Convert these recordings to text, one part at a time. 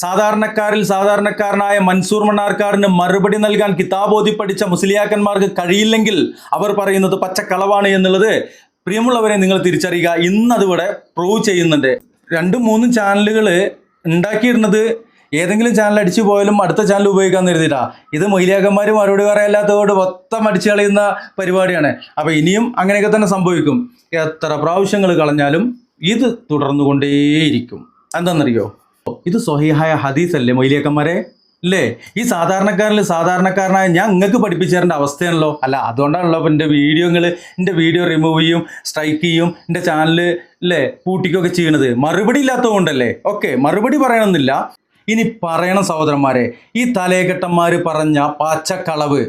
സാധാരണക്കാരിൽ സാധാരണക്കാരനായ മൻസൂർ മണ്ണാർക്കാടിന് മറുപടി നൽകാൻ കിതാബോധി പഠിച്ച മുസ്ലിയാക്കന്മാർക്ക് കഴിയില്ലെങ്കിൽ അവർ പറയുന്നത് പച്ചക്കളവാണ് എന്നുള്ളത് പ്രിയമുള്ളവരെ നിങ്ങൾ തിരിച്ചറിയുക. ഇന്നതിവിടെ പ്രൂവ് ചെയ്യുന്നുണ്ട്. 2-3 ചാനലുകൾ ഉണ്ടാക്കിയിരുന്നത് ഏതെങ്കിലും ചാനൽ അടിച്ചു പോയാലും അടുത്ത ചാനൽ ഉപയോഗിക്കാൻ കരുതിയിട്ടാ. ഇത് മൊയ്ലിയാക്കന്മാർ മറുപടി പറയാല്ലാത്തതുകൊണ്ട് മൊത്തം അടിച്ചു കളയുന്ന പരിപാടിയാണ്. അപ്പോൾ ഇനിയും അങ്ങനെയൊക്കെ തന്നെ സംഭവിക്കും. എത്ര പ്രാവശ്യങ്ങൾ കളഞ്ഞാലും ഇത് തുടർന്നുകൊണ്ടേയിരിക്കും. എന്താണെന്നറിയോ, ഇത് സ്വഹീഹായ ഹദീസ് അല്ലേ മൊയ്ലിയാക്കന്മാരെ? അല്ലേ? ഈ സാധാരണക്കാരിൽ സാധാരണക്കാരനായ ഞാൻ നിങ്ങൾക്ക് പഠിപ്പിച്ചു തരേണ്ട അവസ്ഥയാണല്ലോ. അല്ല, അതുകൊണ്ടാണല്ലോ ഇപ്പം എൻ്റെ വീഡിയോ റിമൂവ് ചെയ്യും, സ്ട്രൈക്ക് ചെയ്യും, എൻ്റെ ചാനൽ അല്ലേ പൂട്ടിക്കൊക്കെ ചെയ്യണത്. മറുപടി ഇല്ലാത്തത് കൊണ്ടല്ലേ? ഓക്കെ, മറുപടി പറയണമെന്നില്ല. ഇനി പറയണം സഹോദരന്മാരെ, ഈ തലേകെട്ടന്മാർ പറഞ്ഞ പച്ചക്കളവ്,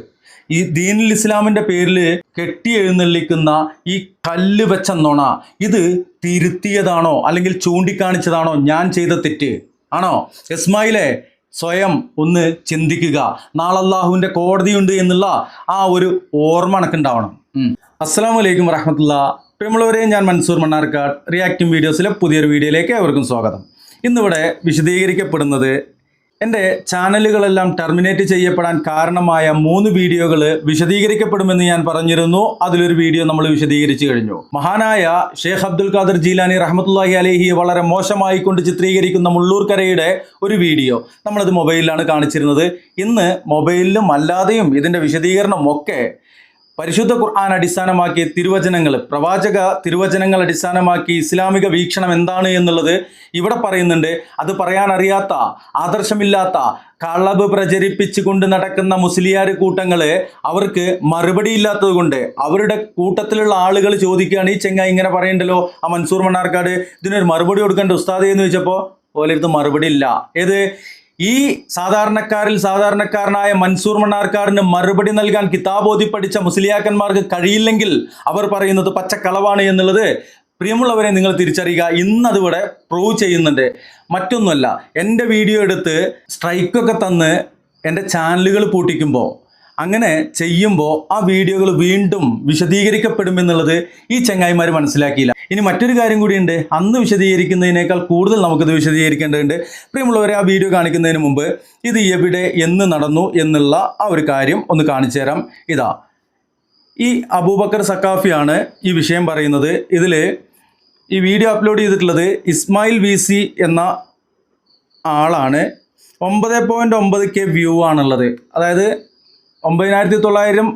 ഈ ദീനുൽ ഇസ്ലാമിൻ്റെ പേരിൽ കെട്ടി എഴുന്നള്ളിക്കുന്ന ഈ കല്ല് വെച്ച നുണ, ഇത് തിരുത്തിയതാണോ അല്ലെങ്കിൽ ചൂണ്ടിക്കാണിച്ചതാണോ ഞാൻ ചെയ്ത തെറ്റ് ആണോ? ഇസ്മായിലെ സ്വയം ഒന്ന് ചിന്തിക്കുക. നാളെ അല്ലാഹുവിൻ്റെ കോടതിയുണ്ട് എന്നുള്ള ആ ഒരു ഓർമ്മ കണക്കുണ്ടാവണം. അസ്സലാമു അലൈക്കും വറഹ്മത്തുള്ളാഹി. പ്രിയമുള്ളവരെ, ഞാൻ മൻസൂർ മണ്ണാർക്കാട്. റിയാക്ടിംഗ് വീഡിയോസിലെ പുതിയൊരു വീഡിയോയിലേക്ക് ഏവർക്കും സ്വാഗതം. ഇന്നിവിടെ വിശദീകരിക്കപ്പെടുന്നത് എൻ്റെ ചാനലുകളെല്ലാം ടെർമിനേറ്റ് ചെയ്യപ്പെടാൻ കാരണമായ 3 വീഡിയോകൾ വിശദീകരിക്കപ്പെടുമെന്ന് ഞാൻ പറഞ്ഞിരുന്നു. അതിലൊരു വീഡിയോ നമ്മൾ വിശദീകരിച്ചു കഴിഞ്ഞു. മഹാനായ ഷേഖ് അബ്ദുൽ ഖാദർ ജീലാനി റഹ്മത്തുള്ളാഹി അലൈഹി വളരെ മോശമായി കൊണ്ട് ചിത്രീകരിക്കുന്ന മുള്ളൂർക്കരയുടെ ഒരു വീഡിയോ നമ്മളത് മൊബൈലിലാണ് കാണിച്ചിരുന്നത്. ഇന്ന് മൊബൈലിലും അല്ലാതെയും ഇതിൻ്റെ വിശദീകരണം ഒക്കെ പരിശുദ്ധ ഖുർആൻ അടിസ്ഥാനമാക്കി തിരുവചനങ്ങൾ, പ്രവാചക തിരുവചനങ്ങൾ അടിസ്ഥാനമാക്കി ഇസ്ലാമിക വീക്ഷണം എന്താണ് എന്നുള്ളത് ഇവിടെ പറയുന്നുണ്ട്. അത് പറയാൻ അറിയാത്ത, ആദർശമില്ലാത്ത, കളവ് പ്രചരിപ്പിച്ചു കൊണ്ട് നടക്കുന്ന മുസ്ലിയാർ കൂട്ടങ്ങൾ, അവർക്ക് മറുപടി ഇല്ലാത്തത് കൊണ്ട് അവരുടെ കൂട്ടത്തിലുള്ള ആളുകൾ ചോദിക്കുകയാണ്, ഈ ചെങ്ങായി ഇങ്ങനെ പറയണ്ടല്ലോ, ആ മൻസൂർ മണ്ണാർക്കാട്, ഇതിനൊരു മറുപടി കൊടുക്കേണ്ട ഉസ്താദേ എന്ന് ചോദിച്ചപ്പോൾ ഓലെടുത്ത് മറുപടി ഇല്ല. ഏത് ഈ സാധാരണക്കാരിൽ സാധാരണക്കാരനായ മൻസൂർ മണ്ണാർക്കാടിന് മറുപടി നൽകാൻ കിതാബോധി പഠിച്ച മുസ്ലിയാക്കന്മാർക്ക് കഴിയില്ലെങ്കിൽ അവർ പറയുന്നത് പച്ചക്കളവാണ് എന്നുള്ളത് പ്രിയമുള്ളവരെ നിങ്ങൾ തിരിച്ചറിയുക. ഇന്നതിവിടെ പ്രൂവ് ചെയ്യുന്നുണ്ട്. മറ്റൊന്നുമല്ല, എൻ്റെ വീഡിയോ എടുത്ത് സ്ട്രൈക്കൊക്കെ തന്ന് എൻ്റെ ചാനലുകൾ പൂട്ടിക്കുമ്പോൾ, അങ്ങനെ ചെയ്യുമ്പോൾ ആ വീഡിയോകൾ വീണ്ടും വിശദീകരിക്കപ്പെടുമെന്നുള്ളത് ഈ ചങ്ങായിമാർ മനസ്സിലാക്കിയില്ല. ഇനി മറ്റൊരു കാര്യം കൂടിയുണ്ട്. അന്ന് വിശദീകരിക്കുന്നതിനേക്കാൾ കൂടുതൽ നമുക്കിത് വിശദീകരിക്കേണ്ടതുണ്ട്. പ്രിയമുള്ളവരെ, ആ വീഡിയോ കാണിക്കുന്നതിന് മുമ്പ് ഇത് എവിടെ എന്ന് നടന്നു എന്നുള്ള ആ ഒരു കാര്യം ഒന്ന് കാണിച്ചു തരാം. ഇതാ, ഈ അബൂബക്കർ സക്കാഫിയാണ് ഈ വിഷയം പറയുന്നത്. ഇതിൽ ഈ വീഡിയോ അപ്ലോഡ് ചെയ്തിട്ടുള്ളത് ഇസ്മായിൽ VC എന്ന ആളാണ്. 9.9K വ്യൂ ആണുള്ളത്. അതായത് 9900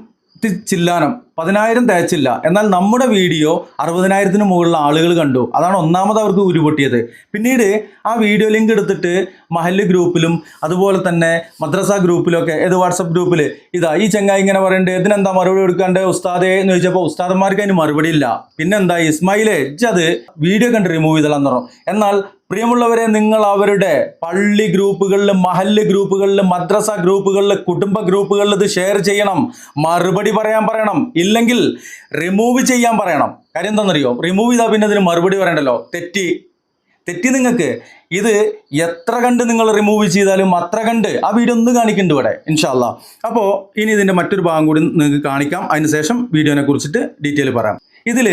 ചില്ലാനം, 10,000 തേച്ചില്ല. എന്നാൽ നമ്മുടെ വീഡിയോ 60,000 മുകളിലുള്ള ആളുകൾ കണ്ടു. അതാണ് ഒന്നാമത് അവർക്ക് ഉരുപൊട്ടിയത്. പിന്നീട് ആ വീഡിയോ ലിങ്ക് എടുത്തിട്ട് മഹല്ല് ഗ്രൂപ്പിലും അതുപോലെ തന്നെ മദ്രസ ഗ്രൂപ്പിലൊക്കെ, ഏത് വാട്സപ്പ് ഗ്രൂപ്പിൽ, ഇതാ ഈ ചെങ്ങായി ഇങ്ങനെ പറയണ്ടേ, ഇതിനെന്താ മറുപടി കൊടുക്കാണ്ട് ഉസ്താദേ എന്ന് ചോദിച്ചപ്പോൾ ഉസ്താദന്മാർക്ക് അതിന് മറുപടി ഇല്ല. പിന്നെന്താ, ഇസ്മായിലെ അത് വീഡിയോ കണ്ട് റിമൂവ് ചെയ്തതെന്ന് പറഞ്ഞു. എന്നാൽ പ്രിയമുള്ളവരെ, നിങ്ങൾ അവരുടെ പള്ളി ഗ്രൂപ്പുകളിൽ, മഹല്ല് ഗ്രൂപ്പുകളിൽ, മദ്രസ ഗ്രൂപ്പുകളിൽ, കുടുംബ ഗ്രൂപ്പുകളിൽ ഇത് ഷെയർ ചെയ്യണം. മറുപടി പറയാൻ പറയണം. ഇല്ലെങ്കിൽ റിമൂവ് ചെയ്യാൻ പറയണം. കാര്യം എന്താണെന്നറിയോ, റിമൂവ് ചെയ്താൽ പിന്നെ അതിന് മറുപടി പറയണ്ടല്ലോ. തെറ്റി നിങ്ങൾക്ക്. ഇത് എത്ര കണ്ട് നിങ്ങൾ റിമൂവ് ചെയ്താലും അത്ര കണ്ട് ആ വീഡിയോ ഒന്ന് കാണിക്കുന്നുണ്ട് ഇവിടെ, ഇൻഷാ അല്ലാ. അപ്പോൾ ഇനി ഇതിൻ്റെ മറ്റൊരു ഭാഗം കൂടി നിങ്ങൾക്ക് കാണിക്കാം. അതിനുശേഷം വീഡിയോനെ കുറിച്ചിട്ട് ഡീറ്റെയിൽ പറയാം. ഇതിൽ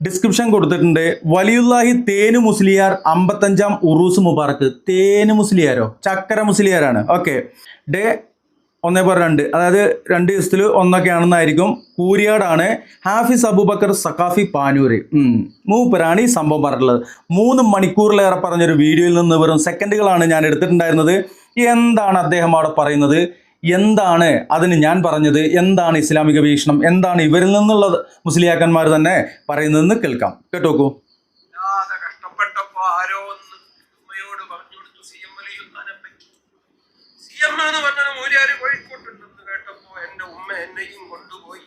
ഡിസ്ക്രിപ്ഷൻ കൊടുത്തിട്ടുണ്ട്. വലിയുല്ലാഹി തേനു മുസ്ലിയാർ 55-ാം ഉറൂസ് മുബാറക്ക്. തേനു മുസ്ലിയാരോ, ചക്കര മുസ്ലിയാരാണ്. ഓക്കെ, ഡേ 1/2, അതായത് 2 ദിവസത്തിൽ ഒന്നൊക്കെ ആണെന്നായിരിക്കും. കൂരിയാടാണ്. ഹാഫിസ് അബൂബക്കർ സക്കാഫി പാനൂര് മൂപ്പരാണ് ഈ സംഭവം പറഞ്ഞിട്ടുള്ളത്. 3 മണിക്കൂറിലേറെ പറഞ്ഞൊരു വീഡിയോയിൽ നിന്ന് വെറും സെക്കൻഡുകളാണ് ഞാൻ എടുത്തിട്ടുണ്ടായിരുന്നത്. എന്താണ് അദ്ദേഹം അവിടെ പറയുന്നത്, എന്താണ് അതിന് ഞാൻ പറഞ്ഞത്, എന്താണ് ഇസ്ലാമിക വീക്ഷണം, എന്താണ് ഇവരിൽ നിന്നുള്ള മുസ്ലിയാക്കന്മാർ തന്നെ പറയുന്നതെന്ന് കേൾക്കാം. കേട്ടോക്കൂ. കഷ്ടപ്പെട്ടപ്പോ ആരോ ഒന്ന് ഉമ്മയോട് പറഞ്ഞു കൊടുത്തു CM എന്ന് പറഞ്ഞ മൂല്യാര് കോഴിക്കോട്ടുണ്ടെന്ന് കേട്ടപ്പോ എന്റെ ഉമ്മ എന്നെയും കൊണ്ടുപോയി.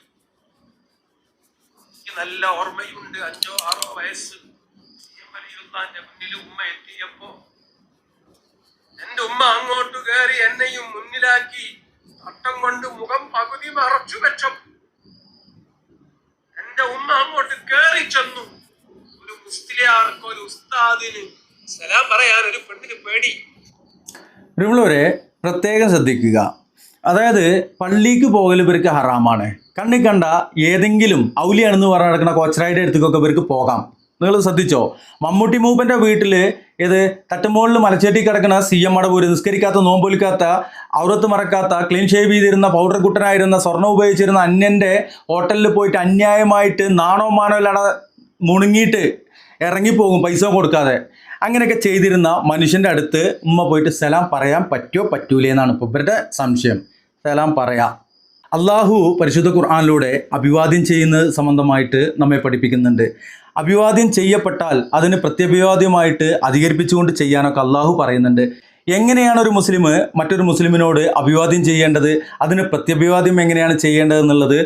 എനിക്ക് നല്ല ഓർമ്മയുണ്ട്. 5 or 6 വയസ്സ് CM വലിയുള്ളാന്റെ മുന്നിൽ ഉമ്മ എത്തിയപ്പോ എന്റെ ഉമ്മ അങ്ങോട്ട് കയറി എന്നെയും മുന്നിലാക്കി അട്ടം കൊണ്ട് മുഖം പകുതി മറച്ചു വെച്ചു. എന്റെ ഉമ്മ അങ്ങോട്ട് കയറി ചെന്നു. ഒരു മുസ്ലിയാർക്ക്, ഒരു ഉസ്താദിന് സലാം പറയാൻ ഒരു പെണ്ണിന് പേടി. പ്രിയമുള്ളവരെ, പ്രത്യേകം ശ്രദ്ധിക്കുക. അതായത് പള്ളിക്ക് പോകൽ ഇവർക്ക് ഹറാമാണ്. കണ്ണി കണ്ട ഏതെങ്കിലും ഔലിയാണെന്ന് പറഞ്ഞ് നടക്കുന്ന കോച്ചറായിട്ട് അടുത്തേക്കൊക്കെ ഇവർക്ക് പോകാം. നിങ്ങൾ ശ്രദ്ധിച്ചോ? മമ്മൂട്ടി മൂപ്പൻ്റെ വീട്ടിൽ ഇത് തട്ടുമുകളിൽ മലച്ചേട്ടി കിടക്കുന്ന CM മടവൂര്, നിസ്കരിക്കാത്ത, നോമ്പൊലിക്കാത്ത, ഔറത്ത് മറക്കാത്ത, ക്ലീൻ ഷേവ് ചെയ്തിരുന്ന, പൗഡർ കുട്ടനായിരുന്ന, സ്വർണ്ണം ഉപയോഗിച്ചിരുന്ന അന്യൻ്റെ ഹോട്ടലിൽ പോയിട്ട് അന്യായമായിട്ട് നാണോ മാനോ ഇല്ലാതെ മുണുങ്ങിയിട്ട് ഇറങ്ങിപ്പോകും പൈസ കൊടുക്കാതെ. അങ്ങനെയൊക്കെ ചെയ്തിരുന്ന മനുഷ്യൻ്റെ അടുത്ത് ഉമ്മ പോയിട്ട് സലാം പറയാൻ പറ്റുമോ പറ്റൂലേ എന്നാണ് ഇപ്പോൾ ഇവരുടെ സംശയം. സലാം പറയാം. അള്ളാഹു പരിശുദ്ധ ഖുർആനിലൂടെ അഭിവാദ്യം ചെയ്യുന്നത് സംബന്ധമായിട്ട് നമ്മെ പഠിപ്പിക്കുന്നുണ്ട്. അഭിവാദ്യം ചെയ്യപ്പെട്ടാൽ അതിന് പ്രത്യഭിവാദ്യമായിട്ട് അധികരിപ്പിച്ചുകൊണ്ട് ചെയ്യാനൊക്കെ അള്ളാഹു പറയുന്നുണ്ട്. എങ്ങനെയാണ് ഒരു മുസ്ലിം മറ്റൊരു മുസ്ലിമിനോട് അഭിവാദ്യം ചെയ്യേണ്ടത്, അതിന് പ്രത്യഭിവാദ്യം എങ്ങനെയാണ് ചെയ്യേണ്ടത് എന്നുള്ളത്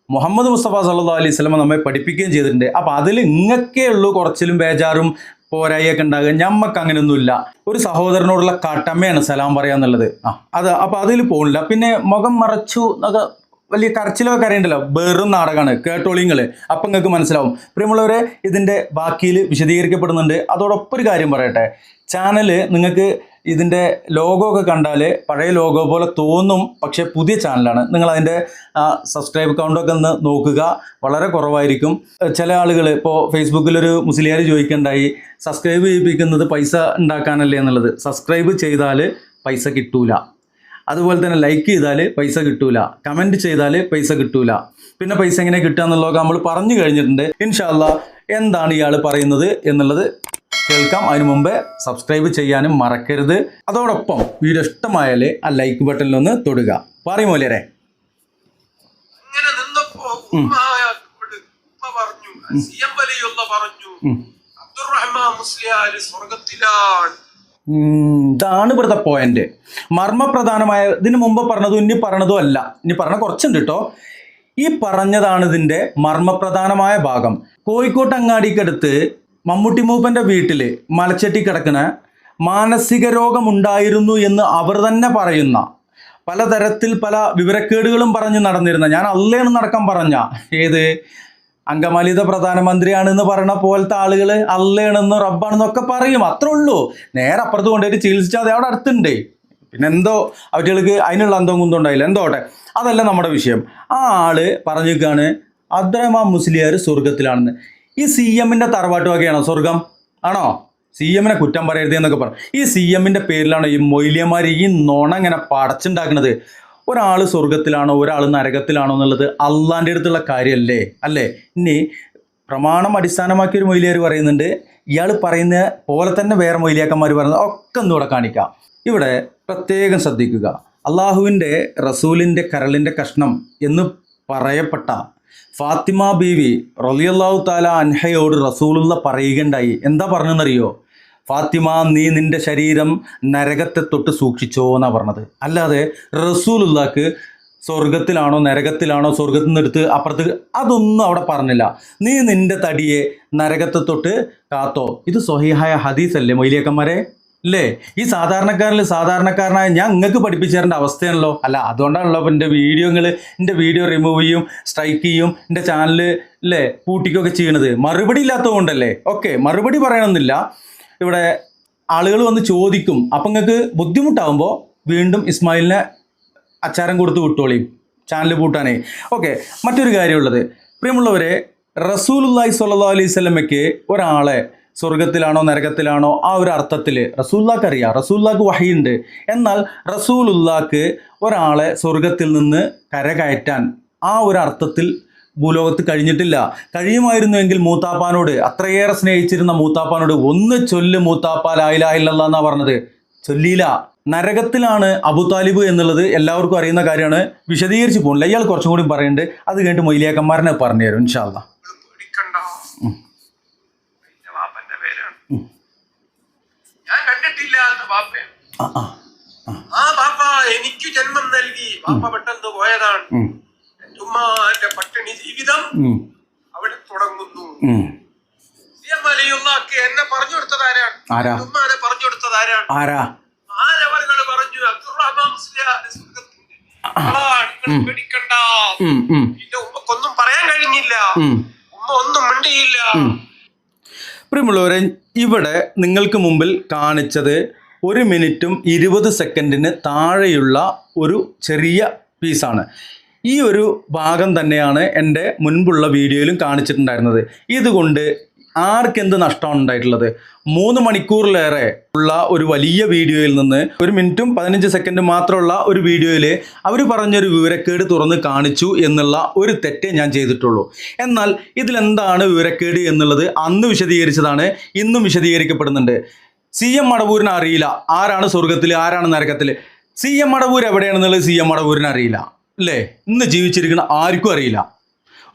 മുഹമ്മദ് മുസ്തഫ സല്ലല്ലാഹു അലൈഹി വസല്ലം നമ്മെ പഠിപ്പിക്കുകയും ചെയ്തിട്ടുണ്ട്. അപ്പോൾ അതിൽ ഇങ്ങൊക്കെ ഉള്ളൂ കുറച്ചിലും ബേജാറും പോരായൊക്കെ ഉണ്ടാകുക. ഞമ്മക്ക് അങ്ങനെയൊന്നുമില്ല. ഒരു സഹോദരനോടുള്ള കടമയാണ് സലാം പറയാന്നുള്ളത്. അപ്പോൾ അതിൽ പോകണില്ല. പിന്നെ മുഖം മറച്ചു എന്നൊക്കെ വലിയ കരച്ചിലൊക്കെ അറിയണ്ടല്ലോ, വെറും നാടകമാണ്, കേട്ടോളിങ്ങൾ. അപ്പം നിങ്ങൾക്ക് മനസ്സിലാവും. പ്രിയമുള്ളവരെ, ഇതിൻ്റെ ബാക്കിയിൽ വിശദീകരിക്കപ്പെടുന്നുണ്ട്. അതോടൊപ്പം ഒരു കാര്യം പറയട്ടെ, ചാനൽ നിങ്ങൾക്ക് ഇതിൻ്റെ ലോഗോ ഒക്കെ കണ്ടാൽ പഴയ ലോഗോ പോലെ തോന്നും, പക്ഷേ പുതിയ ചാനലാണ്. നിങ്ങൾ അതിൻ്റെ സബ്സ്ക്രൈബ് കൗണ്ടൊക്കെ ഒന്ന് നോക്കുക, വളരെ കുറവായിരിക്കും. ചില ആളുകൾ ഇപ്പോൾ ഫേസ്ബുക്കിലൊരു മുസ്ലിയാർ ചോദിക്കണ്ടായി, സബ്സ്ക്രൈബ് ചെയ്യിപ്പിക്കുന്നത് പൈസ ഉണ്ടാക്കാനല്ലേ എന്നുള്ളത്. സബ്സ്ക്രൈബ് ചെയ്താൽ പൈസ കിട്ടൂല, അതുപോലെ തന്നെ ലൈക്ക് ചെയ്താൽ പൈസ കിട്ടൂല, കമൻറ്റ് ചെയ്താൽ പൈസ കിട്ടൂല. പിന്നെ പൈസ എങ്ങനെ കിട്ടുക എന്നുള്ളതൊക്കെ നമ്മൾ പറഞ്ഞു കഴിഞ്ഞിട്ടുണ്ട്. ഇൻഷാ അല്ലാഹ് എന്താണ് ഇയാൾ പറയുന്നത് എന്നുള്ളത് കേൾക്കാം. അതിനു മുമ്പേ സബ്സ്ക്രൈബ് ചെയ്യാനും മറക്കരുത്. അതോടൊപ്പം വീഡിയോ ഇഷ്ടമായാൽ ആ ലൈക്ക് ബട്ടണിലൊന്ന് തൊടുക. പറയും മോലിയരെ. അങ്ങനെ നിന്നപ്പോ പറഞ്ഞു, CM വലിയുള്ള പറഞ്ഞു, അബ്ദുറഹ്മാൻ മുസ്ലിയാർ സ്വർഗത്തിലാണ്. ഇതാണ് ഇവിടുത്തെ പോയിന്റ്. മർമ്മപ്രധാനമായ, ഇതിന് മുമ്പ് പറഞ്ഞതും ഇനി പറഞ്ഞതും അല്ല, ഇനി പറഞ്ഞ കുറച്ചുണ്ട് കേട്ടോ. ഈ പറഞ്ഞതാണ് ഇതിൻ്റെ മർമ്മപ്രധാനമായ ഭാഗം. കോഴിക്കോട്ട് അങ്ങാടിക്കടുത്ത് മമ്മൂട്ടി മൂപ്പൻ്റെ വീട്ടിൽ മലച്ചെട്ടി കിടക്കുന്ന മാനസിക രോഗമുണ്ടായിരുന്നു എന്ന് അവർ തന്നെ പറയുന്ന, പലതരത്തിൽ പല വിവരക്കേടുകളും പറഞ്ഞ് നടന്നിരുന്ന, ഞാൻ അല്ലേന്ന് നടക്കാൻ പറഞ്ഞ, ഏത് അങ്കമാലിയുടെ പ്രധാനമന്ത്രിയാണെന്ന് പറയുന്ന പോലത്തെ ആളുകൾ അല്ലേണെന്ന് റബ്ബാണെന്നൊക്കെ പറയും. അത്രേ ഉള്ളൂ. നേരെ അപ്പുറത്ത് കൊണ്ടുപോയിട്ട് ചികിത്സിച്ചാൽ അത് അവിടെ അടുത്തുണ്ട്. പിന്നെ എന്തോ അവർക്ക് അതിനുള്ള എന്തോ കുന്തോ ഉണ്ടായില്ല, എന്തോട്ടെ, അതല്ല നമ്മുടെ വിഷയം. ആ ആള് പറഞ്ഞിരിക്കുകയാണ് അബ്ദുറഹ്മാൻ മുസ്ലിയാർ സ്വർഗത്തിലാണെന്ന്. ഈ CMൻ്റെ തറവാട്ട് വകയാണോ സ്വർഗം? ആണോ? CMനെ കുറ്റം പറയരുത് എന്നൊക്കെ പറഞ്ഞു. ഈ CMൻ്റെ പേരിലാണോ ഈ മൊയ്ലിയന്മാർ ഈ നുണ ഇങ്ങനെ പടച്ചുണ്ടാക്കുന്നത്? ഒരാൾ സ്വർഗത്തിലാണോ ഒരാൾ നരകത്തിലാണോ എന്നുള്ളത് അള്ളാൻ്റെ അടുത്തുള്ള കാര്യമല്ലേ? അല്ലേ? ഇനി പ്രമാണം അടിസ്ഥാനമാക്കിയൊരു മൊയ്ലിയാർ പറയുന്നുണ്ട്, ഇയാൾ പറയുന്ന പോലെ തന്നെ വേറെ മൊയ്ലിയാക്കന്മാർ പറയുന്നത് ഒക്കെ ഒന്നുകൂടെ കാണിക്കാം. ഇവിടെ പ്രത്യേകം ശ്രദ്ധിക്കുക. അള്ളാഹുവിൻ്റെ റസൂലിൻ്റെ കരളിൻ്റെ കഷ്ണം എന്ന് പറയപ്പെട്ട ഫാത്തിമ ബീവി റളിയല്ലാഹു തആല അൻഹയോട് റസൂലുള്ള പറയുകയുണ്ടായി. എന്താ പറഞ്ഞെന്നറിയോ? ഫാത്തിമ, നീ നിൻ്റെ ശരീരം നരകത്തെ തൊട്ട് സൂക്ഷിച്ചോ എന്നാണ് പറഞ്ഞത്. അല്ലാതെ റസൂലുള്ളാക്ക് സ്വർഗത്തിലാണോ നരകത്തിലാണോ, സ്വർഗത്തിൽ നിന്ന് എടുത്ത് അപ്പുറത്ത്, അതൊന്നും അവിടെ പറഞ്ഞില്ല. നീ നിൻ്റെ തടിയെ നരകത്തെ തൊട്ട് കാത്തോ. ഇത് സ്വഹീഹായ ഹദീസല്ലേ മൊയ്ലിയാക്കന്മാരെ? അല്ലേ? ഈ സാധാരണക്കാരനായ ഞാൻ നിങ്ങൾക്ക് പഠിപ്പിച്ചു തരേണ്ട അവസ്ഥയാണല്ലോ. അല്ല, അതുകൊണ്ടാണല്ലോ ഇപ്പം എൻ്റെ വീഡിയോ റിമൂവ് ചെയ്യും, സ്ട്രൈക്ക് ചെയ്യും, എൻ്റെ ചാനൽ അല്ലേ പൂട്ടിക്കൊക്കെ ചെയ്യണത്. മറുപടി ഇല്ലാത്തത് കൊണ്ടല്ലേ? ഓക്കെ, മറുപടി പറയണമെന്നില്ല. ഇവിടെ ആളുകൾ വന്ന് ചോദിക്കും. അപ്പം നിങ്ങൾക്ക് ബുദ്ധിമുട്ടാകുമ്പോൾ വീണ്ടും ഇസ്മായിലിനെ അച്ചാരം കൊടുത്ത് വിട്ടോളിയും ചാനൽ പൂട്ടാനേ. ഓക്കെ, മറ്റൊരു കാര്യമുള്ളത്, പ്രിയമുള്ളവരെ, റസൂലുള്ളാഹി സ്വല്ലല്ലാഹു അലൈഹി വസല്ലമയ്ക്ക് ഒരാളെ സ്വർഗത്തിലാണോ നരകത്തിലാണോ ആ ഒരു അർത്ഥത്തിൽ റസൂലുള്ളാഹിക്ക് അറിയാം, റസൂലുള്ളാഹിക്ക് വഹിയുണ്ട്. എന്നാൽ റസൂലുള്ളാഹിക്ക് ഒരാളെ സ്വർഗത്തിൽ നിന്ന് കരകയറ്റാൻ ആ ഒരു അർത്ഥത്തിൽ ഭൂലോകത്ത് കഴിഞ്ഞിട്ടില്ല. കഴിയുമായിരുന്നുവെങ്കിൽ മൂത്താപ്പാനോട്, അത്രയേറെ സ്നേഹിച്ചിരുന്ന മൂത്താപ്പാനോട്, ഒന്ന് ചൊല്ല് മൂത്താപ്പ ലാ ഇലാഹ ഇല്ലല്ലാഹ് എന്നാ പറഞ്ഞത്, ചൊല്ലിയില്ല. നരകത്തിലാണ് അബു താലിബ് എന്നുള്ളത് എല്ലാവർക്കും അറിയുന്ന കാര്യമാണ്, വിശദീകരിച്ച് പോകണില്ല. ഇയാൾ കുറച്ചും കൂടി പറയുന്നുണ്ട്, അത് കഴിഞ്ഞിട്ട് മൊയ്ലിയാക്കന്മാരനെ പറഞ്ഞു തരും ഇൻഷാ അല്ലാഹ്. ഞാൻ കണ്ടിട്ടില്ലാത്ത ബാപ്പയാണ് ആ ബാപ്പ. എനിക്ക് ജന്മം നൽകി ബാപ്പ പെട്ടെന്ന് പോയതാണ്. എന്റെ ഉമ്മാന്റെ പട്ടിണി ജീവിതം അവിടെ തുടങ്ങുന്നു. CM വലിയുള്ളാക്ക് എന്നെ പറഞ്ഞു കൊടുത്തത് ആരാണ്? ഉമ്മാനെ പറഞ്ഞു കൊടുത്തത് ആരാണ്? ആരവറുകൾ പറഞ്ഞു അബ്ദുറഹ്മാൻ മുസ്ലിയാർ സ്വർഗത്തിന്റെ ആളാണ്, പേടിക്കണ്ട. എന്റെ ഉമ്മക്കൊന്നും പറയാൻ കഴിഞ്ഞില്ല, ഉമ്മ ഒന്നും മിണ്ടിയില്ല. പ്രിയമുള്ളവരെ, ഇവിടെ നിങ്ങൾക്ക് മുമ്പിൽ കാണിച്ചത് 1 മിനിറ്റും 20 സെക്കൻഡിന് താഴെയുള്ള ഒരു ചെറിയ പീസാണ്. ഈ ഒരു ഭാഗം തന്നെയാണ് എൻ്റെ മുൻപുള്ള വീഡിയോയിലും കാണിച്ചിട്ടുണ്ടായിരുന്നത്. ഇതുകൊണ്ട് ആർക്കെന്ത് നഷ്ടമാണ് ഉണ്ടായിട്ടുള്ളത്? 3 മണിക്കൂറിലേറെ ഉള്ള ഒരു വലിയ വീഡിയോയിൽ നിന്ന് 1 മിനിറ്റും 15 സെക്കൻഡ് മാത്രമുള്ള ഒരു വീഡിയോയിൽ അവർ പറഞ്ഞൊരു വിവരക്കേട് തുറന്ന് കാണിച്ചു എന്നുള്ള ഒരു തെറ്റേ ഞാൻ ചെയ്തിട്ടുള്ളൂ. എന്നാൽ ഇതിലെന്താണ് വിവരക്കേട് എന്നുള്ളത് അന്ന് വിശദീകരിച്ചതാണ്, ഇന്നും വിശദീകരിക്കപ്പെടുന്നുണ്ട്. CM മടവൂരിന് അറിയില്ല ആരാണ് സ്വർഗത്തിൽ ആരാണ് നരകത്തിൽ. CM മടവൂർ എവിടെയാണെന്നുള്ളത് CM മടവൂരിന് അറിയില്ല അല്ലേ? ഇന്ന് ജീവിച്ചിരിക്കുന്ന ആർക്കും അറിയില്ല.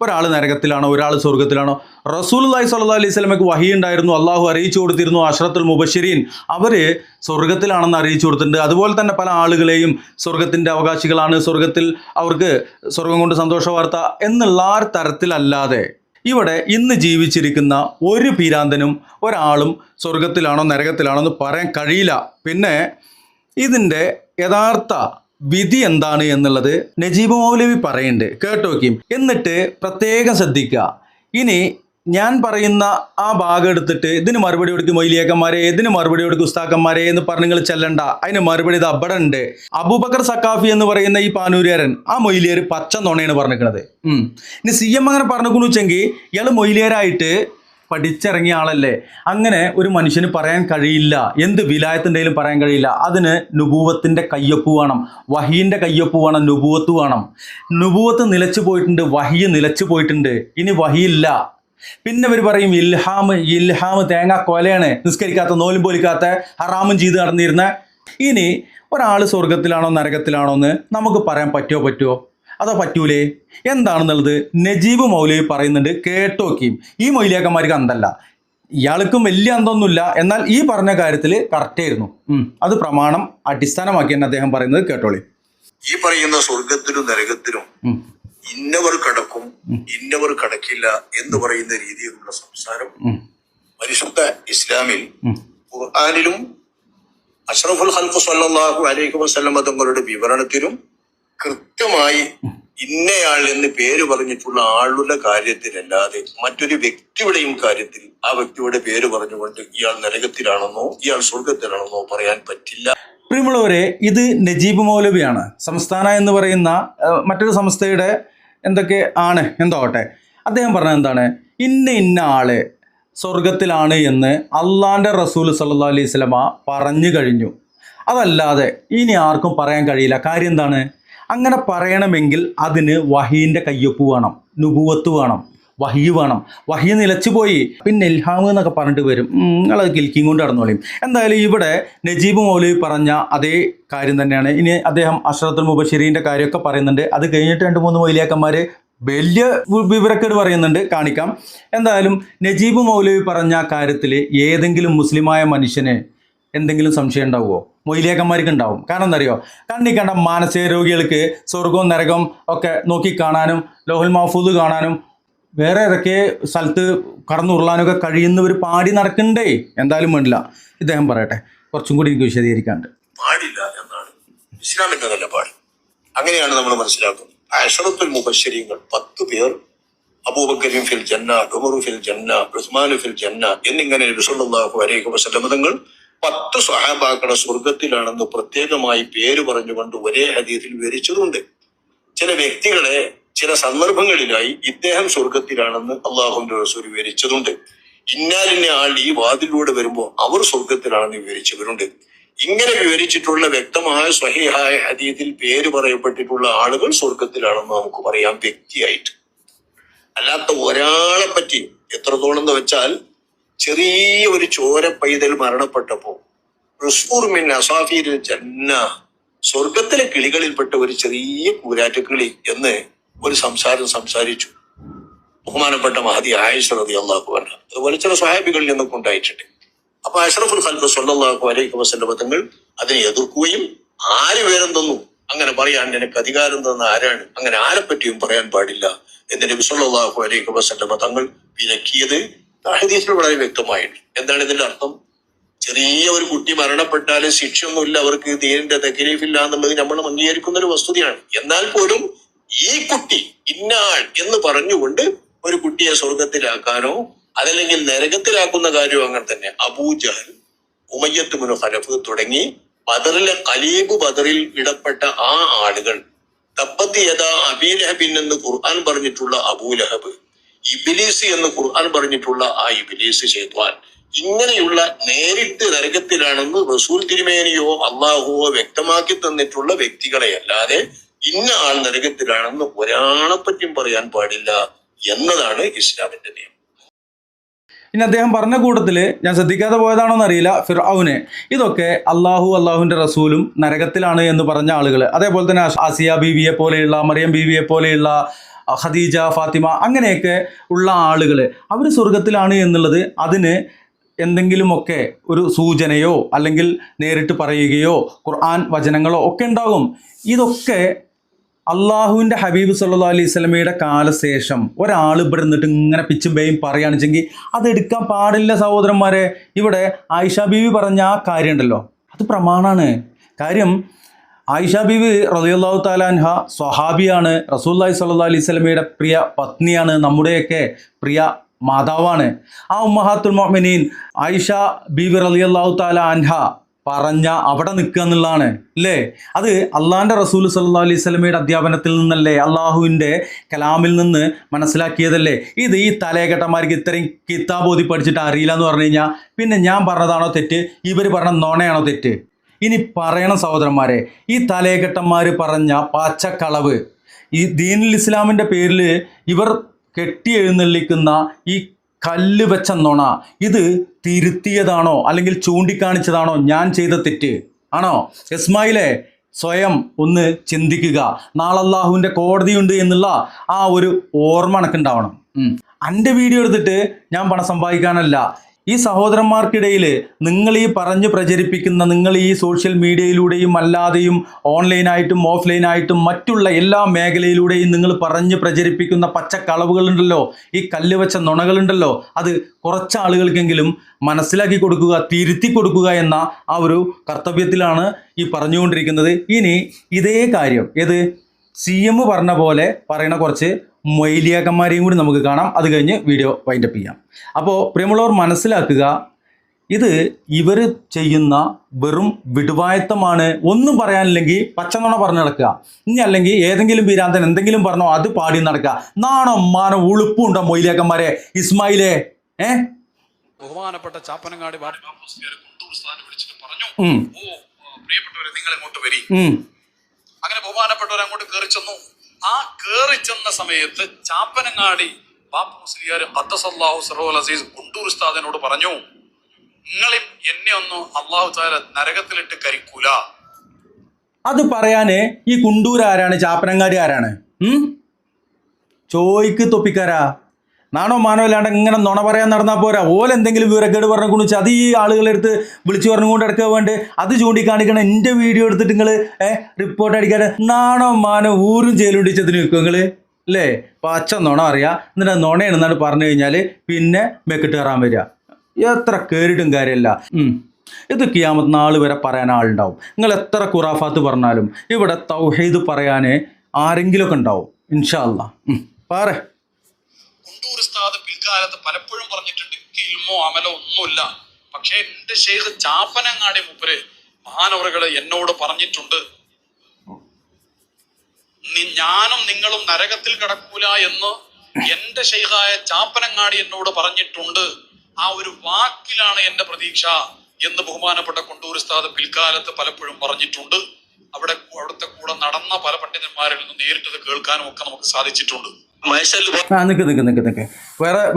ഒരാൾ നരകത്തിലാണോ ഒരാൾ സ്വർഗത്തിലാണോ? റസൂലുള്ളാഹി സ്വല്ലല്ലാഹു അലൈഹി വസല്ലമയ്ക്ക് വഹി ഉണ്ടായിരുന്നു, അള്ളാഹു അറിയിച്ചു കൊടുത്തിരുന്നു. അശ്റത്തുൽ മുബശ്ശിരീൻ അവർ സ്വർഗത്തിലാണെന്ന് അറിയിച്ചു കൊടുത്തിട്ടുണ്ട്. അതുപോലെ തന്നെ പല ആളുകളെയും സ്വർഗത്തിൻ്റെ അവകാശികളാണ്, സ്വർഗത്തിൽ അവർക്ക് സ്വർഗം കൊണ്ട് സന്തോഷ വാർത്ത എന്നുള്ള തരത്തിലല്ലാതെ ഇവിടെ ഇന്ന് ജീവിച്ചിരിക്കുന്ന ഒരു പീരാന്തനും ഒരാളും സ്വർഗത്തിലാണോ നരകത്തിലാണോ എന്ന് പറയാൻ കഴിയില്ല. പിന്നെ ഇതിൻ്റെ യഥാർത്ഥ വിധി എന്താണ് എന്നുള്ളത് നജീബ് മൗലവി പറയുന്നുണ്ട്, കേട്ടോക്കിയും. എന്നിട്ട് പ്രത്യേകം ശ്രദ്ധിക്കുക. ഇനി ഞാൻ പറയുന്ന ആ ഭാഗം എടുത്തിട്ട് ഇതിന് മറുപടി കൊടുക്കും മൊയ്ലിയാക്കന്മാരെ, ഇതിന് മറുപടി കൊടുക്കും ഉസ്താക്കന്മാരെ എന്ന് പറഞ്ഞ് നിങ്ങൾ ചെല്ലണ്ട. അതിന് മറുപടി ഇത് അവിടെ ഉണ്ട്. അബൂബക്കർ സക്കാഫി എന്ന് പറയുന്ന ഈ പാനൂരുകാരൻ, ആ മൊയ്ലിയർ പച്ച നുണയാണ് പറഞ്ഞിരിക്കുന്നത്. ഇനി CM അങ്ങനെ പറഞ്ഞിരിക്കുന്നു വെച്ചെങ്കിൽ ഇയാൾ മൊയ്ലിയരായിട്ട് പഠിച്ചിറങ്ങിയ ആളല്ലേ. അങ്ങനെ ഒരു മനുഷ്യന് പറയാൻ കഴിയില്ല, എന്ത് വിലായത്തിൻ്റെയും പറയാൻ കഴിയില്ല. അതിന് നുബൂവത്തിൻ്റെ കയ്യൊപ്പ് വേണം, വഹീൻ്റെ കയ്യൊപ്പ് വേണം, നുബൂവത്ത് വേണം. നുബൂവത്ത് നിലച്ചു പോയിട്ടുണ്ട്, വഹി നിലച്ചു പോയിട്ടുണ്ട്, ഇനി വഹിയില്ല. പിന്നെ ഇവർ പറയും ഇൽഹാം തേങ്ങ കൊലയാണ്, നിസ്കരിക്കാത്ത നോലും പോലിക്കാത്ത ഹറാമും ചെയ്ത് നടന്നിരുന്ന. ഇനി ഒരാൾ സ്വർഗത്തിലാണോ നരകത്തിലാണോ എന്ന് നമുക്ക് പറയാൻ പറ്റുമോ? അതോ പറ്റൂലേ? എന്താണെന്നുള്ളത് നജീബ് മൗലവി പറയുന്നുണ്ട്, കേട്ടോക്കിയും. ഈ മൊയ്ലിയാക്കന്മാർക്ക് അന്തല്ല, ഇയാൾക്കും വലിയ അന്തൊന്നുമില്ല, എന്നാൽ ഈ പറഞ്ഞ കാര്യത്തിൽ കറക്റ്റായിരുന്നു. അത് പ്രമാണം അടിസ്ഥാനമാക്കി തന്നെ അദ്ദേഹം പറയുന്നത് കേട്ടോളി. ഈ പറയുന്ന സ്വർഗത്തിലും നരകത്തിലും ഇന്നവർ കടക്കും ഇന്നവർ കടക്കില്ല എന്ന് പറയുന്ന രീതിയിലുള്ള സംസാരം പരിശുദ്ധ ഇസ്ലാമിൽ ഖുർആനിലും അഷ്റഫുൽ ഖൽഖ് സ്വല്ലല്ലാഹു അലൈഹി വസല്ലം തങ്ങളുടെ വിവരണത്തിലും കൃത്യമായി ഇന്നയാൾ എന്ന് പേര് പറഞ്ഞിട്ടുള്ള ആളുടെ കാര്യത്തിലല്ലാതെ മറ്റൊരു വ്യക്തിയുടെയും കാര്യത്തിൽ ആ വ്യക്തിയുടെ പേര് പറഞ്ഞുകൊണ്ട് ഇയാൾ നരകത്തിലാണെന്നോ ഇയാൾ സ്വർഗത്തിലാണെന്നോ പറയാൻ പറ്റില്ല. പ്രിയമുള്ളവരെ, ഇത് നജീബ് മൗലവിയാണ്. സംസ്ഥാന എന്ന് പറയുന്ന മറ്റൊരു സംസ്ഥയുടെ എന്തൊക്കെ ആണ് എന്തോട്ടെ, അദ്ദേഹം പറഞ്ഞത് എന്താണ്? ഇന്ന ആള് സ്വർഗത്തിലാണ് എന്ന് അള്ളാന്റെ റസൂൽ സല്ലല്ലാഹു അലൈഹി വസല്ലമ പറഞ്ഞു കഴിഞ്ഞു. അതല്ലാതെ ഇനി ആർക്കും പറയാൻ കഴിയില്ല. കാര്യം എന്താണ്? അങ്ങനെ പറയണമെങ്കിൽ അതിന് വഹീൻ്റെ കയ്യൊപ്പ് വേണം, നുബുവത്ത് വേണം, വഹി വേണം. വഹി നിലച്ചു പോയി, പിന്നെ ഇൽഹാം എന്നൊക്കെ പറഞ്ഞിട്ട് വരും, നിങ്ങളത് കിൽക്കിങ് കൊണ്ട് നടന്നോളിയും. എന്തായാലും ഇവിടെ നജീബ് മൗലവി പറഞ്ഞ അതേ കാര്യം തന്നെയാണ്. ഇനി അദ്ദേഹം അഷ്റത്തുൽ മുബശ്ശിരീൻ്റെ കാര്യമൊക്കെ പറയുന്നുണ്ട്. അത് കഴിഞ്ഞിട്ട് 2-3 മൊയ്ലിയാക്കന്മാർ വലിയ വിവരക്കേട് പറയുന്നുണ്ട്, കാണിക്കാം. എന്തായാലും നജീബ് മൗലവി പറഞ്ഞ കാര്യത്തിൽ ഏതെങ്കിലും മുസ്ലിമായ മനുഷ്യന് എന്തെങ്കിലും സംശയം ഉണ്ടാവുമോ? മൊയ്ലിയാക്കന്മാർക്ക് ഉണ്ടാവും. കാരണം എന്താ അറിയോ? കണ്ണി കണ്ട മാനസിക രോഗികൾക്ക് സ്വർഗവും നരകവും ഒക്കെ നോക്കിക്കാണാനും ലോഹുൽ മഹ്ഫൂദ് കാണാനും വേറെ ഏതൊക്കെ സ്ഥലത്ത് കടന്നുരുളാനൊക്കെ കഴിയുന്നവർ പാടി നടക്കണ്ടേ. എന്തായാലും വേണ്ടില്ല, ഇദ്ദേഹം പറയട്ടെ, കുറച്ചും കൂടി എനിക്ക് വിശദീകരിക്കാണ്ട്. പാടില്ല എന്നാണ് ഇസ്ലാമിന്റെ നിലപാട്. അങ്ങനെയാണ് നമ്മൾ മനസ്സിലാക്കുന്നത്. അശ്റത്തുൽ മുബശ്ശിരീങ്ങൾ 10 പേർ, അബൂബക്കർ ഫിൽ ജന്ന, ഉമർ ഫിൽ ജന്ന, ഉസ്മാൻ ഫിൽ ജന്ന എന്നിങ്ങനെ നബി സല്ലല്ലാഹു അലൈഹി വസല്ലം തങ്ങൾ 10 സ്വഹാബാക്കളെ സ്വർഗത്തിലാണെന്ന് പ്രത്യേകമായി പേര് പറഞ്ഞുകൊണ്ട് ഒരേ ഹദീസിൽ വിവരിച്ചതുണ്ട്. ചില വ്യക്തികളെ ചില സന്ദർഭങ്ങളിലായി ഇദ്ദേഹം സ്വർഗത്തിലാണെന്ന് അള്ളാഹുവിന്റെ റസൂൽ വിവരിച്ചതുണ്ട്. ഇന്നാലിന്ന ആൾ ഈ വാതിലൂടെ വരുമ്പോൾ അവർ സ്വർഗത്തിലാണെന്ന് വിവരിച്ചവരുണ്ട്. ഇങ്ങനെ വിവരിച്ചിട്ടുള്ള വ്യക്തമായ സ്വഹീഹായ ഹദീസിൽ പേര് പറയപ്പെട്ടിട്ടുള്ള ആളുകൾ സ്വർഗത്തിലാണെന്ന് നമുക്ക് പറയാം വ്യക്തിയായിട്ട്. അല്ലാത്ത ഒരാളെ പറ്റി എത്രത്തോളം എന്ന് വെച്ചാൽ, ചെറിയ ഒരു ചോര പൈതൽ മരണപ്പെട്ടപ്പോ ജന്ന, സ്വർഗത്തിലെ കിളികളിൽപ്പെട്ട ഒരു ചെറിയ കൂരാറ്റക്കിളി എന്ന് ഒരു സംസാരിച്ചു ബഹുമാനപ്പെട്ട മഹദി ആയിഷ റളിയല്ലാഹു അൻഹ. അതുപോലെ ചില സ്വഹാബികളിൽ നിന്നൊക്കെ ഉണ്ടായിട്ടുണ്ട്. അപ്പൊ അഷ്റഫുൽ ഖൽഖ് സ്വല്ലല്ലാഹു അലൈഹി വസല്ലം തങ്ങൾ അതിനെ എതിർക്കുകയും ആര് പേരും തന്നു അങ്ങനെ പറയാൻ നിനക്ക് അധികാരം തന്ന ആരാണ്, അങ്ങനെ ആരെ പറ്റിയും പറയാൻ പാടില്ല എന്ന് നബി സല്ലല്ലാഹു അലൈഹി വസല്ലം തങ്ങൾ വിലക്കിയത് ഹദീസിൽ വളരെ വ്യക്തമായിട്ട്. എന്താണ് ഇതിന്റെ അർത്ഥം? ചെറിയ ഒരു കുട്ടി മരണപ്പെട്ടാലും ശിക്ഷയൊന്നുമില്ല, അവർക്ക് ദീനിന്റെ തക്ലീഫില്ല എന്നുള്ളത് നമ്മൾ അംഗീകരിക്കുന്ന ഒരു വസ്തുതയാണ്. എന്നാൽ പോലും ഈ കുട്ടി ഇന്നാൾ എന്ന് പറഞ്ഞുകൊണ്ട് ഒരു കുട്ടിയെ സ്വർഗത്തിലാക്കാനോ അതല്ലെങ്കിൽ നരകത്തിലാക്കുന്ന കാര്യവും അങ്ങനെ തന്നെ. അബൂജഹൽ, ഉമയ്യത്ത് ബിൻ ഖലഫ് തുടങ്ങി ബദറിലെ ഖലീബ് ബദറിൽ ഇടപെട്ട ആ ആളുകൾ, തബ്ബത്ത് യദാ അബീ ലഹബിൻ എന്ന് ഖുർആൻ പറഞ്ഞിട്ടുള്ള അബൂലഹബ്, ഇബ്ലീസ് എന്ന് ഖുർആൻ പറഞ്ഞിട്ടുള്ള ആ ഇബ്ലീസ് ശൈത്വാൻ ഇങ്ങനെയുള്ള നേരിട്ട് നരകത്തിലാണെന്ന് റസൂൽ തിരുമേനിയോ അള്ളാഹുവോ വ്യക്തമാക്കി തന്നിട്ടുള്ള വ്യക്തികളെ അല്ലാതെ ഇന്ന ആൾ നരകത്തിലാണെന്ന് ഒരാളെ പറ്റിയും പറയാൻ പാടില്ല എന്നതാണ് ഇസ്ലാമിന്റെ നിയമം. ഇനി അദ്ദേഹം പറഞ്ഞ കൂട്ടത്തിൽ ഞാൻ ശ്രദ്ധിക്കാതെ പോയതാണോന്ന് അറിയില്ല, ഫിർഔന് ഇതൊക്കെ അള്ളാഹുവിൻ്റെ റസൂലും നരകത്തിലാണ് എന്ന് പറഞ്ഞ ആളുകൾ, അതേപോലെ തന്നെ ആസിയ ബീവിയെ പോലെയുള്ള, മറിയം ബീവിയെ പോലെയുള്ള, ഖദീജ, ഫാത്തിമ അങ്ങനെയൊക്കെ ഉള്ള ആളുകൾ അവർ സ്വർഗത്തിലാണ് എന്നുള്ളത് അതിന് എന്തെങ്കിലുമൊക്കെ ഒരു സൂചനയോ അല്ലെങ്കിൽ നേരിട്ട് പറയുകയോ ഖുർആൻ വചനങ്ങളോ ഒക്കെ ഉണ്ടാകും. ഇതൊക്കെ അള്ളാഹുവിൻ്റെ ഹബീബ് സല്ലല്ലാഹു അലൈഹി വസല്ലമയുടെ കാലശേഷം ഒരാൾ ഇവിടെ നിന്നിട്ട് ഇങ്ങനെ പിച്ചും പേയും പറയുകയാണെന്നുവെച്ചെങ്കിൽ അതെടുക്കാൻ പാടില്ല സഹോദരന്മാരെ. ഇവിടെ ആയിഷ ബീവി പറഞ്ഞ ആ കാര്യം ഉണ്ടല്ലോ, അത് പ്രമാണാണ്. കാര്യം ആയിഷ ബീവി റളിയല്ലാഹു തആല അൻഹ സ്വഹാബിയാണ്, റസൂലുള്ളാഹി സ്വല്ലല്ലാഹു അലൈഹി വസല്ലമയുടെ പ്രിയ പത്നിയാണ്, നമ്മുടെയൊക്കെ പ്രിയ മാതാവാണ്. ആ ഉമ്മഹാത്തുൽ മുഅ്മിനീൻ ആയിഷ ബീവി റളിയല്ലാഹു തആല അൻഹ പറഞ്ഞ അവിടെ നിൽക്കുക എന്നുള്ളതാണ് അല്ലേ. അത് അള്ളാഹിൻ്റെ റസൂൽ സല്ലല്ലാഹു അലൈഹി വസല്ലമയുടെ അധ്യാപനത്തിൽ നിന്നല്ലേ, അള്ളാഹുവിൻ്റെ കലാമിൽ നിന്ന് മനസ്സിലാക്കിയതല്ലേ. ഇത് ഈ തലയകെട്ടന്മാർക്ക് ഇത്രയും കിതാബ് ഓതി പഠിച്ചിട്ട് അറിയില്ല എന്ന് പറഞ്ഞു കഴിഞ്ഞാൽ പിന്നെ ഞാൻ പറഞ്ഞതാണോ തെറ്റ്, ഇവർ പറഞ്ഞ നുണയാണോ തെറ്റ്? ഇനി പറയണം സഹോദരന്മാരെ, ഈ തലയകെട്ടന്മാർ പറഞ്ഞ പച്ചക്കളവ്, ഈ ദീനുൽ ഇസ്ലാമിൻ്റെ പേരിൽ ഇവർ കെട്ടി എഴുന്നള്ളിക്കുന്ന ഈ കല്ല് വെച്ച നുണ, ഇത് തിരുത്തിയതാണോ അല്ലെങ്കിൽ ചൂണ്ടിക്കാണിച്ചതാണോ ഞാൻ ചെയ്ത തെറ്റ് ആണോ? ഇസ്മായിലെ സ്വയം ഒന്ന് ചിന്തിക്കുക. നാളെ അല്ലാഹുവിൻ്റെ കോടതിയുണ്ട് എന്നുള്ള ആ ഒരു ഓർമ്മ എനക്കുണ്ടാവണം. എൻ്റെ വീഡിയോ എടുത്തിട്ട് ഞാൻ പണം സമ്പാദിക്കാനല്ല. ഈ സഹോദരന്മാർക്കിടയിൽ നിങ്ങൾ ഈ പറഞ്ഞ് പ്രചരിപ്പിക്കുന്ന, നിങ്ങൾ ഈ സോഷ്യൽ മീഡിയയിലൂടെയും അല്ലാതെയും ഓൺലൈനായിട്ടും ഓഫ്ലൈനായിട്ടും മറ്റുള്ള എല്ലാ മേഖലയിലൂടെയും നിങ്ങൾ പറഞ്ഞ് പ്രചരിപ്പിക്കുന്ന പച്ചക്കളവുകളുണ്ടല്ലോ, ഈ കല്ല് വെച്ച നുണകളുണ്ടല്ലോ, അത് കുറച്ച് ആളുകൾക്കെങ്കിലും മനസ്സിലാക്കി കൊടുക്കുക, തിരുത്തി കൊടുക്കുക എന്ന ആ ഒരു കർത്തവ്യത്തിലാണ് ഈ പറഞ്ഞുകൊണ്ടിരിക്കുന്നത്. ഇനി ഇതേ കാര്യം ഏത് CM പറഞ്ഞ പോലെ പറയുന്ന കുറച്ച് മൊയ്ലിയാക്കന്മാരെയും കൂടി നമുക്ക് കാണാം. അത് കഴിഞ്ഞ് വീഡിയോ വൈൻഡപ്പ് ചെയ്യാം. അപ്പോൾ പ്രിയമുള്ളവർ മനസ്സിലാക്കുക, ഇത് ഇവർ ചെയ്യുന്ന വെറും വിടുവായത്തമാണ്. ഒന്നും പറയാനില്ലെങ്കിൽ പച്ചനുണ പറഞ്ഞു നടക്കുക, ഇനി അല്ലെങ്കിൽ ഏതെങ്കിലും വീരാന്തൻ എന്തെങ്കിലും പറഞ്ഞോ അത് പാടി നടക്കുക. നാണോ മാനോ ഉളുപ്പുണ്ടോ മൊയ്ലിയാക്കന്മാരെ? ഇസ്മായിലെ ബഹുമാനപ്പെട്ട ചാപ്പനങ്ങാടി വിളിച്ചിട്ട് പറഞ്ഞു, ഓ പ്രിയപ്പെട്ടവരെ നിങ്ങൾ ഇങ്ങോട്ട് വരി. അങ്ങനെ ബഹുമാനപ്പെട്ടവർ അങ്ങോട്ട് കയറി ചെന്നു. ആ കയറി ചെന്ന സമയത്ത് ചാപ്പനങ്ങാടി ബാപ്പു മുസ്ലിയാർ ഖദ്ദസല്ലാഹു സിറഹുൽ അസീസ് ഗുണ്ടൂർ ഉസ്താദിനോട് പറഞ്ഞു, നിങ്ങളും എന്നെ ഒന്നും അള്ളാഹു തആല നരകത്തിലിട്ട് കരിക്കൂല. അത് പറയാന് ഈ കുണ്ടൂർ ആരാണ്? ചാപ്പനങ്ങാടി ആരാണ്? ചോയ്ക്ക് തൊപ്പിക്കാരാ. നാണോ മാനോ ഇല്ലാണ്ട് ഇങ്ങനെ നുണ പറയാൻ നടന്നാൽ പോരാ. ഓലെന്തെങ്കിലും വിവരക്കേട് പറഞ്ഞു കുണിച്ച് അത് ഈ ആളുകളെടുത്ത് വിളിച്ചു പറഞ്ഞുകൊണ്ട് എടുക്കുക വേണ്ടേ? അത് ചൂണ്ടിക്കാണിക്കണം. എൻ്റെ വീഡിയോ എടുത്തിട്ട് നിങ്ങൾ റിപ്പോർട്ട് അടിക്കാൻ നാണോ മാനോ ഊരും ജയിലുണ്ടിച്ചതിന് നിൽക്കും നിങ്ങൾ അല്ലേ? പച്ച നുണ അറിയാം, എന്നിട്ട് നുണയാണെന്നാണ് പറഞ്ഞു കഴിഞ്ഞാൽ പിന്നെ മെക്കിട്ട് കയറാൻ വരിക. എത്ര കയറിയിട്ടും കാര്യമില്ല. ഇത് ഖിയാമത്ത് നാൾ വരെ പറയാൻ ആളുണ്ടാവും. നിങ്ങൾ എത്ര ഖുറാഫാത്ത് പറഞ്ഞാലും ഇവിടെ തൗഹീദ് പറയാൻ ആരെങ്കിലുമൊക്കെ ഉണ്ടാവും ഇൻഷാ അല്ലാഹ്. പറ. ഗുണ്ടൂർ ഉസ്താദ് പിൽക്കാലത്ത് പലപ്പോഴും പറഞ്ഞിട്ടുണ്ട്, എനിക്ക് ഇൽമോ അമലോ ഒന്നുമില്ല, പക്ഷെ എന്റെ ഷെയ്ഖ് ചാപ്പനങ്ങാടി മൂപ്പര് മഹാനവറുകള് എന്നോട് പറഞ്ഞിട്ടുണ്ട്, ഞാനും നിങ്ങളും നരകത്തിൽ കടക്കൂല എന്ന് എന്റെ ഷെയ്ഖായ ചാപ്പനങ്ങാടി എന്നോട് പറഞ്ഞിട്ടുണ്ട്. ആ ഒരു വാക്കിലാണ് എന്റെ പ്രതീക്ഷ എന്ന് ബഹുമാനപ്പെട്ട ഗുണ്ടൂർ ഉസ്താദ് പിൽക്കാലത്ത് പലപ്പോഴും പറഞ്ഞിട്ടുണ്ട്. അവിടുത്തെ കൂടെ നടന്ന പല പണ്ഡിതന്മാരിൽ നിന്ന് നേരിട്ടത് കേൾക്കാനും ഒക്കെ നമുക്ക് സാധിച്ചിട്ടുണ്ട്. നിക്ക്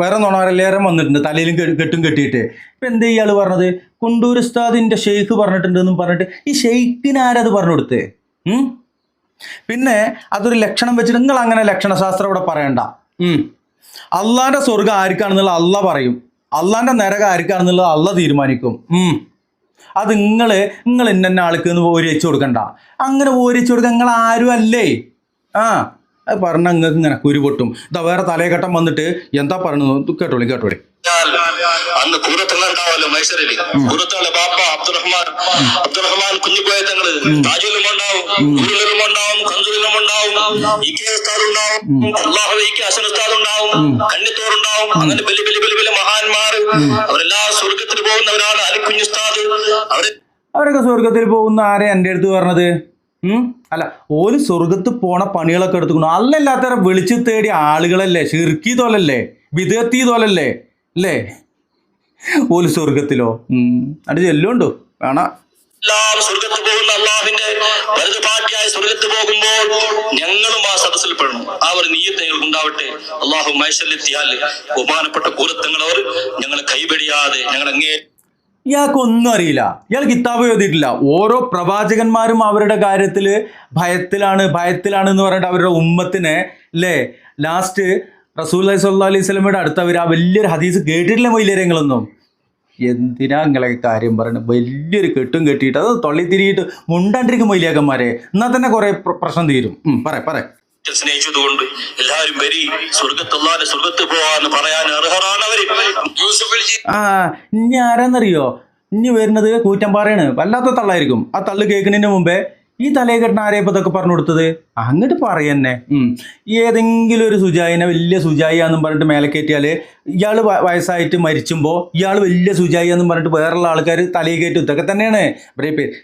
വേറെ നുണാരെല്ലാരും വന്നിട്ടുണ്ട്, തലയിലും കെട്ടും കെട്ടിയിട്ട്. ഇപ്പൊ എന്താ ഇയാള് പറഞ്ഞത്? കുണ്ടൂർ ഉസ്താദിന്റെ ഷെയ്ഖ് പറഞ്ഞിട്ടുണ്ട് എന്നും പറഞ്ഞിട്ട് ഈ ഷെയ്ഖിന് ആരത് പറഞ്ഞു കൊടുത്തേ? പിന്നെ അതൊരു ലക്ഷണം വെച്ചിട്ട് നിങ്ങൾ അങ്ങനെ ലക്ഷണശാസ്ത്രം ഇവിടെ പറയണ്ട. അള്ളാന്റെ സ്വർഗം ആർക്കാണെന്നുള്ള അള്ള പറയും, അള്ളാന്റെ നരകം ആർക്കാണെന്നുള്ളത് അള്ള തീരുമാനിക്കും. അത് നിങ്ങൾ ഇന്ന ആൾക്ക് എന്ന് ഓരിച്ചു കൊടുക്കണ്ട. അങ്ങനെ ഓരിച്ചു കൊടുക്കാൻ നിങ്ങൾ ആരും അല്ലേ. അത് പറഞ്ഞ നിങ്ങൾക്ക് ഇങ്ങനെ കുരു പൊട്ടും. ഇതാ വേറെ തലയഘട്ടം വന്നിട്ട് എന്താ പറയണത് കേട്ടോളി. അന്ന് കൂറത്തുണ്ടാവല്ലോ മൈസൂരിൽ, കൂറത്തുള്ള ബാപ്പ അബ്ദുറഹ്മാൻ കുഞ്ഞിക്കോയ തങ്ങള് താജുലും ഉണ്ടാവും, ഗുരുലും ഉണ്ടാവും, കന്തൂരിലും ഉണ്ടാവും, അള്ളാഹുവയ്ക്ക് ഹസൻ ഉസ്താദ് ഉണ്ടാവും, കണ്ണിത്തോറുണ്ടാവും. അങ്ങനെ വലിയ മഹാന്മാർ അവരെല്ലാം സ്വർഗത്തിൽ പോകുന്നവരാണ്. അലിക്കുഞ്ഞുസ്താദ് അവരൊക്കെ സ്വർഗത്തിൽ പോകുന്ന ആരെ എൻ്റെ അടുത്ത് പറഞ്ഞത്? അല്ല ഓല് സ്വർഗത്ത് പോണ പണികളൊക്കെ എടുത്തുക്കണു. അല്ലല്ലാത്തവരെ വിളിച്ചു തേടിയ ആളുകളല്ലേ, ഷിർക്കി തോലല്ലേ, വിദഗ്ധി തോലല്ലേ അല്ലേ ഓല് സ്വർഗത്തിലോ? അത് ചെല്ലുണ്ടോ കാണാ. എല്ലാം സ്വർഗത്ത് പോകുന്ന അള്ളാഹുവിന്റെ വലതു പാർട്ടിയായ സ്വർഗത്ത് പോകുമ്പോൾ ഞങ്ങളും ആ സദസ്സിൽ പെടണം. ആ ഒരു നീയത്ത് ഞങ്ങൾക്ക് ഉണ്ടാവട്ടെ. അള്ളാഹു മൈശല്യത്തിയാൽ ബഹുമാനപ്പെട്ട കൂരത്തങ്ങൾ അവർ ഞങ്ങളെ കൈപിടിയാതെ ഞങ്ങൾ അങ്ങേ. ഇയാൾക്കൊന്നും അറിയില്ല, ഇയാൾ കിതാബ് എഴുതിയിട്ടില്ല. ഓരോ പ്രവാചകന്മാരും അവരുടെ കാര്യത്തിൽ ഭയത്തിലാണ് എന്ന് പറഞ്ഞിട്ട് അവരുടെ ഉമ്മത്തിനെ അല്ലേ ലാസ്റ്റ് റസൂലുള്ളാഹി സ്വല്ലല്ലാഹു അലൈഹി വസല്ലമയുടെ അടുത്തവർ ആ വലിയൊരു ഹദീസ് കേട്ടിട്ടില്ല മൊയിലേരങ്ങളൊന്നും. എന്തിനാ നിങ്ങളെ കാര്യം പറയുന്നത്? വലിയൊരു കെട്ടും കെട്ടിയിട്ട് അത് തൊള്ളി തിരിയിട്ട് മുണ്ടാണ്ടിരിക്കും മൊയിലിയാക്കന്മാരെ, എന്നാൽ തന്നെ കുറെ പ്രശ്നം തീരും. പറ സ്നേഹിച്ചതുകൊണ്ട് എല്ലാവരും വരി സ്വർഗത്തല്ലാതെ സ്വർഗത്ത് പോവാന്ന് പറയാൻ അർഹരാണ് അവര്. ഇനി ആരാന്നറിയോ? ഇനി വരുന്നത് കൂറ്റമ്പാറയാണ്. വല്ലാത്ത തള്ളായിരിക്കും. ആ തള്ളു കേൾക്കുന്നതിന് മുമ്പേ ഈ തലയെ കെട്ടുന്ന ആരെയും ഇപ്പൊ ഇതൊക്കെ പറഞ്ഞു കൊടുത്തത്? അങ്ങോട്ട് പറയന്നെ. ഏതെങ്കിലും ഒരു സുജായിനെ വലിയ സുജായിയാന്നും പറഞ്ഞിട്ട് മേലെ കയറ്റിയാൽ ഇയാൾ വയസ്സായിട്ട് മരിച്ചുമ്പോൾ ഇയാൾ വലിയ സുജായിയാന്നും പറഞ്ഞിട്ട് വേറെയുള്ള ആൾക്കാർ തലയെ കയറ്റും. ഇതൊക്കെ തന്നെയാണ് ഇവരെ പേര്.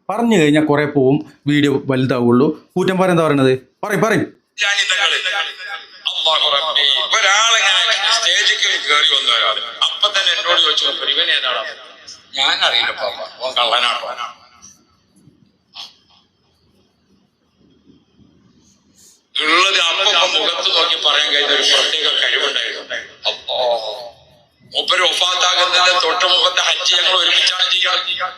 പറഞ്ഞു കഴിഞ്ഞാൽ കുറെ പോവും, വീഡിയോ വലുതാവുള്ളൂ. കൂറ്റമ്പാറ എന്താ പറയണത്? പറയും ഒരാളിങ്ങനെ സ്റ്റേജിൽ കയറി വന്നു ഒരാൾ അപ്പൊ തന്നെ എന്നോട് ചോദിച്ചു, ഇവൻ ഏതാടാ? ഞാൻ അറിയില്ല പാപ്പ, ഓൻ കള്ളനാണോ? ഉള്ളത് അപ്പൊ മുഖത്ത് നോക്കി പറയാൻ കഴിഞ്ഞ ഒരു പ്രത്യേക കഴിവുണ്ടായിരുന്നു. അപ്പോ മൂപ്പര് ഒഫാത്താകുന്നതിന്റെ തൊട്ട് മുമ്പത്തെ ഹജ്ജ് ഞങ്ങൾ ഒരുമിച്ചാണ് ചെയ്യുക.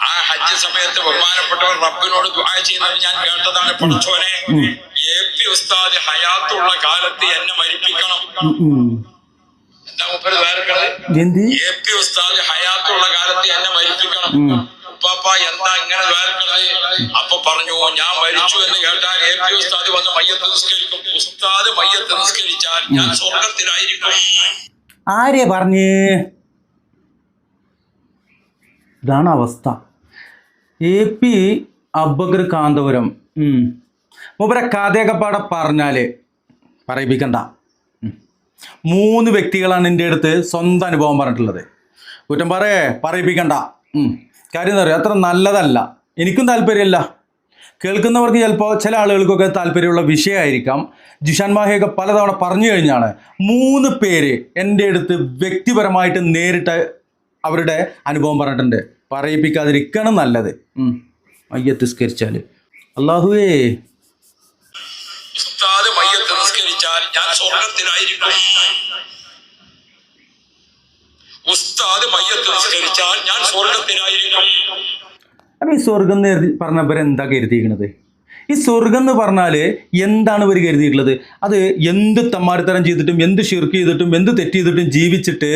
ആ ഹജ്ജ് സമയത്ത് ബഹുമാനപ്പെട്ടവർ റബ്ബിനോട് ദുആ ചെയ്യുന്നത് ഞാൻ കേട്ടതാണ്. പഠിച്ചോനെ, AP ഉസ്താദ് ഹയാത്തുള്ള കാലത്ത് എന്നെ മരിപ്പിക്കണം. എന്താ മൂപ്പര് ദ്വാരക്കണത്? AP ഉസ്താദ് ഹയാത്തുള്ള കാലത്ത് എന്നെ മരിപ്പിക്കണം. ഉപ്പാപ്പ എന്താ ഇങ്ങനെ ദ്വാരക്കണത്? അപ്പൊ പറഞ്ഞു, ഞാൻ മരിച്ചു എന്ന് കേട്ടാൽ AP ഉസ്താദ് വന്ന് മയ്യത്ത് നിസ്കരിക്കും. ഉസ്താദ് മയ്യത്ത് നിസ്കരിച്ചാൽ ഞാൻ സ്വർഗത്തിലായിരിക്കും. ആരെ പറഞ്ഞ്? ഇതാണ് അവസ്ഥ. AP അബൂബക്കർ കാന്തപുരം മൂപ്പരെ കഥയൊക്കെ പാടെ പറഞ്ഞാല് പറയിപ്പിക്കണ്ട. 3 വ്യക്തികളാണ് എൻ്റെ അടുത്ത് സ്വന്തം അനുഭവം പറഞ്ഞിട്ടുള്ളത്. കുറ്റം പറയിപ്പിക്കണ്ട. കാര്യം എന്താ പറയുക, അത്ര നല്ലതല്ല. എനിക്കും താല്പര്യമില്ല. കേൾക്കുന്നവർക്ക് ചിലപ്പോൾ ചില ആളുകൾക്കൊക്കെ താല്പര്യമുള്ള വിഷയമായിരിക്കാം. ജിഷാൻ മാഹിയൊക്കെ പലതവണ പറഞ്ഞു കഴിഞ്ഞാണ്. 3 പേര് എൻ്റെ അടുത്ത് വ്യക്തിപരമായിട്ട് നേരിട്ട് അവരുടെ അനുഭവം പറഞ്ഞിട്ടുണ്ട്. പറയിപ്പിക്കാതിരിക്കണം നല്ലത്. മയ്യത്ത് നിസ്കരിച്ചാൽ അല്ലാഹുവേ, ഉസ്താദ് മയ്യത്ത് നിസ്കരിച്ചാൽ ഞാൻ സ്വർഗത്തിലായിരിക്കും. ഉസ്താദ് മയ്യത്ത് നിസ്കരിച്ചാൽ ഞാൻ സ്വർഗത്തിലായിരിക്കും. അപ്പം ഈ സ്വർഗം എന്ന് പറഞ്ഞവർ എന്താ കരുതിയിരിക്കണത്? ഈ സ്വർഗം എന്ന് പറഞ്ഞാൽ എന്താണ് ഇവർ കരുതിയിട്ടുള്ളത്? അത് എന്ത് തമ്മാടിത്തരം ചെയ്തിട്ടും എന്ത് ഷിർക്ക് ചെയ്തിട്ടും എന്ത് തെറ്റ് ചെയ്തിട്ടും ജീവിച്ചിട്ട്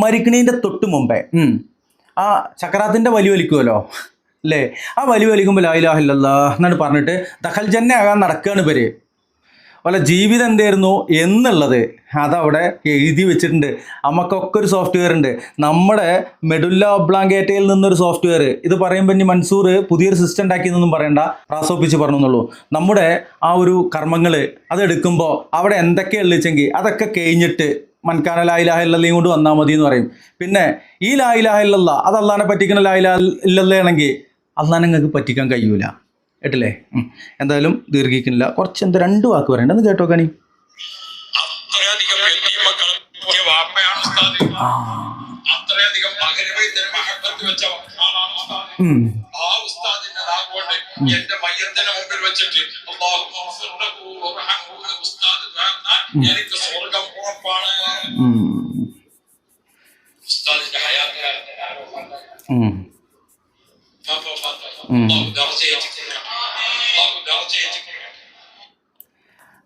മരിക്കണേൻ്റെ തൊട്ട് മുമ്പേ ആ ചക്രാത്തിൻ്റെ വലി വലിക്കുമല്ലോ അല്ലേ? ആ വലി വലിക്കുമ്പോൾ ലാ ഇലാഹ ഇല്ലല്ലാഹ് എന്നാണ് പറഞ്ഞിട്ട് ദഖൽ ജന്ന ആകാൻ നടക്കുകയാണ് ഇവർ. വല്ല ജീവിതം എന്തായിരുന്നു എന്നുള്ളത് അതവിടെ എഴുതി വെച്ചിട്ടുണ്ട്. നമുക്കൊക്കെ ഒരു സോഫ്റ്റ്വെയർ ഉണ്ട്. നമ്മുടെ മെഡുല്ല ഒബ്ലാങ്കേറ്റയിൽ നിന്നൊരു സോഫ്റ്റ്വെയർ. ഇത് പറയുമ്പോൾ ഇനി മൻസൂർ പുതിയൊരു സിസ്റ്റം ഉണ്ടാക്കിയെന്നൊന്നും പറയണ്ട, പ്രാസോപ്പിച്ച് പറഞ്ഞെന്നുള്ളൂ. നമ്മുടെ ആ ഒരു കർമ്മങ്ങൾ അതെടുക്കുമ്പോൾ അവിടെ എന്തൊക്കെയാണ് വെച്ചെങ്കിൽ അതൊക്കെ കഴിഞ്ഞിട്ട് മൻകാന ലാ ഇലാഹ ഇല്ലല്ലയും കൊണ്ട് വന്നാൽ മതി എന്ന് പറയും. പിന്നെ ഈ ലാ ഇലാഹ ഇല്ലല്ലാ അത് അള്ളാനെ പറ്റിക്കുന്ന ലാ ഇലാഹ ഇല്ലല്ലയാണെങ്കിൽ അള്ളാനെ നിങ്ങൾക്ക് പറ്റിക്കാൻ കഴിയൂല. കേട്ടില്ലേ? എന്തായാലും ദീർഘിക്കുന്നില്ല. കുറച്ച് എന്താ 2 വാക്ക് പറയണ്ട, ഒന്ന് കേട്ടോ കണി.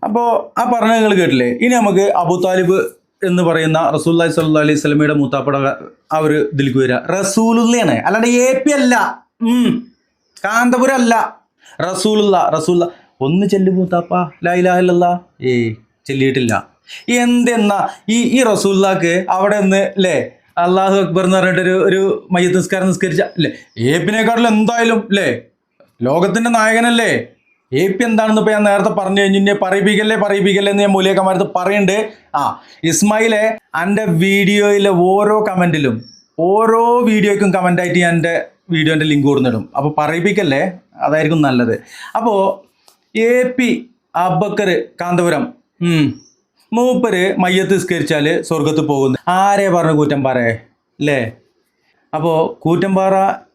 അപ്പോൾ ആ പറഞ്ഞ നിങ്ങൾ കേട്ടില്ലേ? ഇനി നമുക്ക് അബൂ താലിബ് എന്ന് പറയുന്ന റസൂലുള്ളാഹി സ്വല്ലല്ലാഹു അലൈഹി വസല്ലമയുടെ മൂത്താപ്പട ആ ഒരു ഇതിലേക്ക് വരിക. റസൂലുള്ളയാണ്, അല്ലാണ്ട് AP അല്ല, കാന്തപുരം അല്ല. റസൂലുള്ള ഒന്ന് ചെല്ലു മൂത്താപ്പ ലാ ഇലാഹ ഇല്ലല്ലാഹ്. ചെല്ലിയിട്ടില്ല. എന്തെന്നാ ഈ റസൂലുള്ളാക്ക് അവിടെ നിന്ന് അല്ലേ അല്ലാഹു അക്ബർ എന്ന് പറഞ്ഞിട്ട് ഒരു മയ്യത്ത് നിസ്കാരം നിസ്കരിച്ച അല്ലേ? AP-നെക്കാട്ടിലും എന്തായാലും അല്ലേ ലോകത്തിൻ്റെ നായകനല്ലേ? AP എന്താണെന്ന് ഇപ്പോൾ ഞാൻ നേരത്തെ പറഞ്ഞു കഴിഞ്ഞാൽ പറയിപ്പിക്കല്ലേ എന്ന് ഞാൻ മൂലിയക്കന്മാരത്ത് പറയുന്നുണ്ട്. ഇസ്മായിലെ എൻ്റെ വീഡിയോയിലെ ഓരോ കമൻറ്റിലും ഓരോ വീഡിയോയ്ക്കും കമൻ്റായിട്ട് ഞാൻ എൻ്റെ വീഡിയോൻ്റെ ലിങ്ക് കൊടുത്തിടും. അപ്പോൾ പറയിപ്പിക്കല്ലേ, അതായിരിക്കും നല്ലത്. അപ്പോൾ AP അബക്കർ കാന്തപുരം മൂപ്പര് മയ്യത്ത് നിസ്കരിച്ചാൽ സ്വർഗത്ത് പോകുന്നു. ആരെ പറഞ്ഞ കൂറ്റം പറയേ അല്ലേ? അപ്പോൾ കൂറ്റമ്പാറ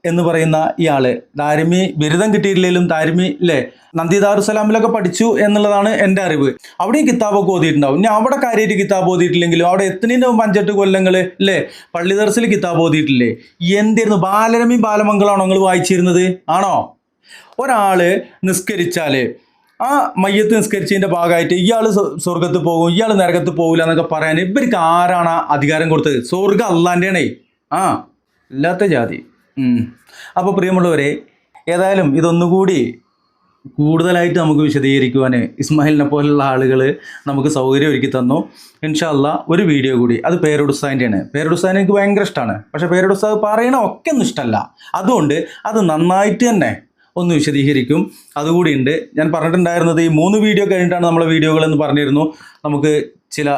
എന്ന് പറയുന്ന ഇയാള് ദാരിമി ബിരുദം കിട്ടിയിട്ടില്ലെങ്കിലും ദാരിമി അല്ലേ നന്ദി ദാറുസലാമിലൊക്കെ പഠിച്ചു എന്നുള്ളതാണ് എൻ്റെ അറിവ്. അവിടെയും കിതാബൊക്കെ ഓതിയിട്ടുണ്ടാവും. ഇനി അവിടെ കാര്യമായിട്ട് കിതാബ് ഓതിയിട്ടില്ലെങ്കിലും അവിടെ എത്തുന്നതിൻ്റെ മുമ്പ് 5-8 കൊല്ലങ്ങൾ അല്ലേ പള്ളി ദർസിൽ കിതാബ് ഓതിയിട്ടില്ലേ? എന്തായിരുന്നു ബാലരമി ബാലമംഗളാണോ നിങ്ങൾ വായിച്ചിരുന്നത്? ആണോ? ഒരാൾ നിസ്കരിച്ചാൽ ആ മയ്യത്ത് നിസ്കരിച്ചതിൻ്റെ ഭാഗമായിട്ട് ഇയാൾ സ്വർഗത്ത് പോകും, ഇയാൾ നരകത്ത് പോകില്ല എന്നൊക്കെ പറയാൻ ഇവർക്ക് ആരാണ് അധികാരം കൊടുത്തത്? സ്വർഗം അള്ളാൻ്റെയാണേ. ഇല്ലാത്ത ജാതി. അപ്പോൾ പ്രിയമുള്ളവരെ, ഏതായാലും ഇതൊന്നുകൂടി കൂടുതലായിട്ട് നമുക്ക് വിശദീകരിക്കുവാൻ ഇസ്മായിലിനെ പോലുള്ള ആളുകൾ നമുക്ക് സൗകര്യം ഒരുക്കി തന്നു. ഇൻഷാ അല്ലാ ഒരു വീഡിയോ കൂടി, അത് പേരോടുസ്താദിൻ്റെയാണ്. പേരോടുസ്താദിനെ എനിക്ക് ഭയങ്കര ഇഷ്ടമാണ്. പക്ഷേ പേരോടുസ്താദ് പറയണ ഒക്കെ ഒന്നും ഇഷ്ടമല്ല. അതുകൊണ്ട് അത് നന്നായിട്ട് തന്നെ ഒന്ന് വിശദീകരിക്കും. അതുകൂടി ഉണ്ട്. ഞാൻ പറഞ്ഞിട്ടുണ്ടായിരുന്നത് ഈ 3 വീഡിയോ കഴിഞ്ഞിട്ടാണ് നമ്മളെ വീഡിയോകളെന്ന് പറഞ്ഞിരുന്നു. നമുക്ക് ചില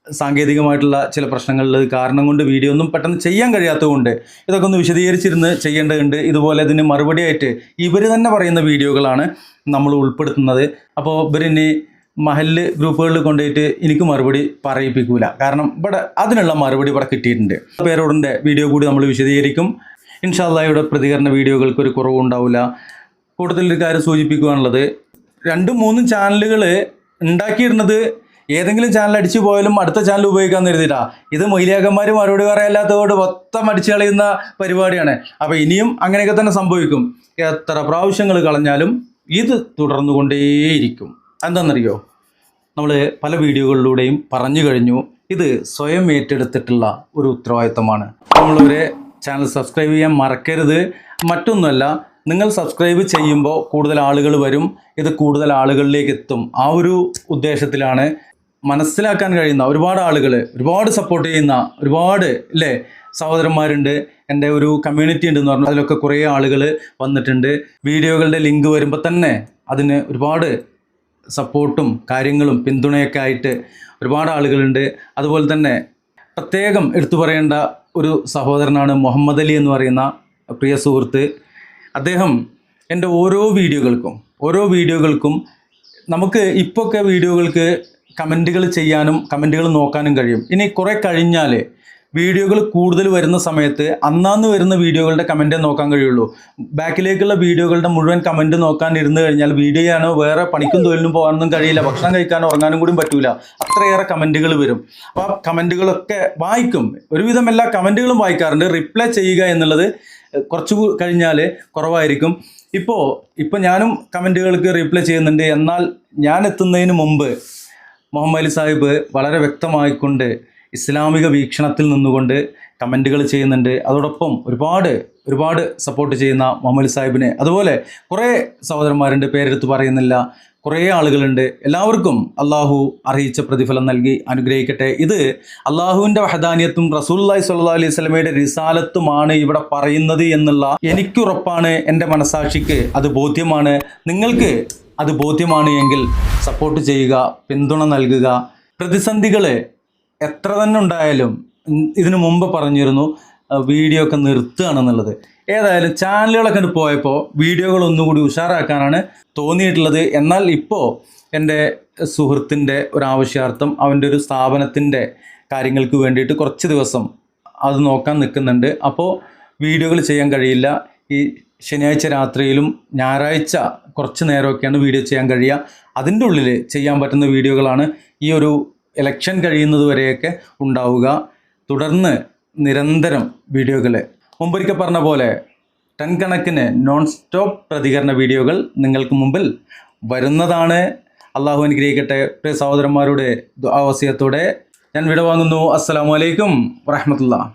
സാങ്കേതികമായിട്ടുള്ള ചില പ്രശ്നങ്ങളിൽ കാരണം കൊണ്ട് വീഡിയോ ഒന്നും പെട്ടെന്ന് ചെയ്യാൻ കഴിയാത്തതുകൊണ്ട് ഇതൊക്കെ ഒന്ന് വിശദീകരിച്ചിരുന്ന് ചെയ്യേണ്ടതുണ്ട്. ഇതുപോലെ ഇതിന് മറുപടിയായിട്ട് ഇവർ തന്നെ പറയുന്ന വീഡിയോകളാണ് നമ്മൾ ഉൾപ്പെടുത്തുന്നത്. അപ്പോൾ ഇവരിനി മഹല്ല് ഗ്രൂപ്പുകളിൽ കൊണ്ടുപോയിട്ട് എനിക്ക് മറുപടി പറയിപ്പിക്കൂല. കാരണം ഇവിടെ അതിനുള്ള മറുപടി ഇവിടെ കിട്ടിയിട്ടുണ്ട്. പേരോടിൻ്റെ വീഡിയോ കൂടി നമ്മൾ വിശദീകരിക്കും. ഇൻഷാ അല്ലാഹ് ഇവിടെ പ്രതികരണ വീഡിയോകൾക്ക് ഒരു കുറവുണ്ടാവില്ല. കൂടുതലൊരു കാര്യം സൂചിപ്പിക്കുകയാണുള്ളത്, 2-3 ചാനലുകൾ ഉണ്ടാക്കിയിരുന്നത് ഏതെങ്കിലും ചാനൽ അടിച്ചു പോയാലും അടുത്ത ചാനൽ ഉപയോഗിക്കാൻ കരുതിയിട്ടാ. ഇത് മൊയ്ലിയാക്കന്മാർ മറുപടി പറയാല്ലാത്തതുകൊണ്ട് മൊത്തം അടിച്ചു കളയുന്ന പരിപാടിയാണ്. അപ്പോൾ ഇനിയും അങ്ങനെയൊക്കെ തന്നെ സംഭവിക്കും. എത്ര പ്രാവശ്യങ്ങൾ കളഞ്ഞാലും ഇത് തുടർന്നുകൊണ്ടേയിരിക്കും. എന്താണെന്നറിയോ? നമ്മൾ പല വീഡിയോകളിലൂടെയും പറഞ്ഞു കഴിഞ്ഞു, ഇത് സ്വയം ഏറ്റെടുത്തിട്ടുള്ള ഒരു ഉത്തരവാദിത്തമാണ്. നമ്മളൊരു ചാനൽ സബ്സ്ക്രൈബ് ചെയ്യാൻ മറക്കരുത്. മറ്റൊന്നുമല്ല, നിങ്ങൾ സബ്സ്ക്രൈബ് ചെയ്യുമ്പോൾ കൂടുതൽ ആളുകൾ വരും, ഇത് കൂടുതൽ ആളുകളിലേക്ക് എത്തും. ആ ഒരു ഉദ്ദേശത്തിലാണ്. മനസ്സിലാക്കാൻ കഴിയുന്ന ഒരുപാട് ആളുകൾ, ഒരുപാട് സപ്പോർട്ട് ചെയ്യുന്ന ഒരുപാട് സഹോദരന്മാരുണ്ട്. എൻ്റെ ഒരു കമ്മ്യൂണിറ്റി ഉണ്ടെന്ന് പറഞ്ഞു. അതിലൊക്കെ കുറേ ആളുകൾ വന്നിട്ടുണ്ട്. വീഡിയോകളുടെ ലിങ്ക് വരുമ്പോൾ തന്നെ അതിന് ഒരുപാട് സപ്പോർട്ടും കാര്യങ്ങളും പിന്തുണയൊക്കെ ആയിട്ട് ഒരുപാട് ആളുകളുണ്ട്. അതുപോലെ തന്നെ പ്രത്യേകം എടുത്തു പറയേണ്ട ഒരു സഹോദരനാണ് മുഹമ്മദ് അലി എന്ന് പറയുന്ന പ്രിയ സുഹൃത്ത്. അദ്ദേഹം എൻ്റെ ഓരോ വീഡിയോകൾക്കും നമുക്ക് ഇപ്പോഴൊക്കെ വീഡിയോകൾക്ക് കമൻറ്റുകൾ ചെയ്യാനും കമൻറ്റുകൾ നോക്കാനും കഴിയും. ഇനി കുറേ കഴിഞ്ഞാൽ വീഡിയോകൾ കൂടുതൽ വരുന്ന സമയത്ത് അന്നാന്ന് വരുന്ന വീഡിയോകളുടെ കമൻറ്റേ നോക്കാൻ കഴിയുള്ളൂ. ബാക്കിലേക്കുള്ള വീഡിയോകളുടെ മുഴുവൻ കമൻറ്റ് നോക്കാൻ ഇരുന്ന് കഴിഞ്ഞാൽ വീഡിയോയാണോ വേറെ പണിക്കും തൊഴിലിനും പോകാനൊന്നും കഴിയില്ല. ഭക്ഷണം കഴിക്കാനോ ഉറങ്ങാനും കൂടി പറ്റൂല. അത്രയേറെ കമൻറ്റുകൾ വരും. അപ്പോൾ ആ കമൻറ്റുകളൊക്കെ വായിക്കും. ഒരുവിധം എല്ലാ കമൻറ്റുകളും വായിക്കാറുണ്ട്. റിപ്ലൈ ചെയ്യുക എന്നുള്ളത് കുറച്ച് കഴിഞ്ഞാൽ കുറവായിരിക്കും. ഇപ്പോൾ ഞാനും കമൻറ്റുകൾക്ക് റിപ്ലൈ ചെയ്യുന്നുണ്ട്. എന്നാൽ ഞാൻ എത്തുന്നതിന് മുമ്പ് മുഹമ്മദ് അലി സാഹിബ് വളരെ വ്യക്തമായിക്കൊണ്ട് ഇസ്ലാമിക വീക്ഷണത്തിൽ നിന്നുകൊണ്ട് കമൻറ്റുകൾ ചെയ്യുന്നുണ്ട്. അതോടൊപ്പം ഒരുപാട് സപ്പോർട്ട് ചെയ്യുന്ന മുഹമ്മദ് അലി സാഹിബിനെ, അതുപോലെ കുറേ സഹോദരന്മാരുണ്ട്, പേരെടുത്ത് പറയുന്നില്ല, കുറേ ആളുകളുണ്ട്. എല്ലാവർക്കും അള്ളാഹു അറിയിച്ച പ്രതിഫലം നൽകി അനുഗ്രഹിക്കട്ടെ. ഇത് അള്ളാഹുവിൻ്റെ വഹദാനിയത്തും റസൂലുള്ളാഹി സ്വല്ലല്ലാഹു അലൈഹി വസല്ലമയുടെ റിസാലത്തുമാണ് ഇവിടെ പറയുന്നത് എന്നുള്ള എനിക്കുറപ്പാണ്. എൻ്റെ മനസാക്ഷിക്ക് അത് ബോധ്യമാണ്. നിങ്ങൾക്ക് അത് ബോധ്യമാണ് എങ്കിൽ സപ്പോർട്ട് ചെയ്യുക, പിന്തുണ നൽകുക. പ്രതിസന്ധികൾ എത്ര തന്നെ ഉണ്ടായാലും ഇതിനു മുമ്പ് പറഞ്ഞിരുന്നു വീഡിയോ ഒക്കെ നിർത്തുകയാണെന്നുള്ളത്. ഏതായാലും ചാനലുകളൊക്കെ പോയപ്പോൾ വീഡിയോകൾ ഒന്നുകൂടി ഉഷാറാക്കാനാണ് തോന്നിയിട്ടുള്ളത്. എന്നാൽ ഇപ്പോൾ എൻ്റെ സുഹൃത്തിൻ്റെ ഒരാവശ്യാർത്ഥം അവൻ്റെ ഒരു സ്ഥാപനത്തിൻ്റെ കാര്യങ്ങൾക്ക് വേണ്ടിയിട്ട് കുറച്ച് ദിവസം അത് നോക്കാൻ നിൽക്കുന്നുണ്ട്. അപ്പോൾ വീഡിയോകൾ ചെയ്യാൻ കഴിയില്ല. ഈ ശനിയാഴ്ച രാത്രിയിലും ഞായറാഴ്ച കുറച്ച് നേരമൊക്കെയാണ് വീഡിയോ ചെയ്യാൻ കഴിയുക. അതിൻ്റെ ഉള്ളിൽ ചെയ്യാൻ പറ്റുന്ന വീഡിയോകളാണ് ഈ ഒരു ഇലക്ഷൻ കഴിയുന്നത് വരെയൊക്കെ ഉണ്ടാവുക. തുടർന്ന് നിരന്തരം വീഡിയോകൾ മുമ്പൊരിക്കൽ പറഞ്ഞ പോലെ 10 കണക്കിന് നോൺ സ്റ്റോപ്പ് പ്രതികരണ വീഡിയോകൾ നിങ്ങൾക്ക് മുമ്പിൽ വരുന്നതാണ്. അള്ളാഹു അനുഗ്രഹിക്കട്ടെ. പ്രിയ സഹോദരന്മാരുടെ ദുആ വസിയത്തോടെ ഞാൻ വിടവാങ്ങുന്നു. അസ്സലാമു അലൈക്കും വറഹ്മത്തുള്ളാഹി.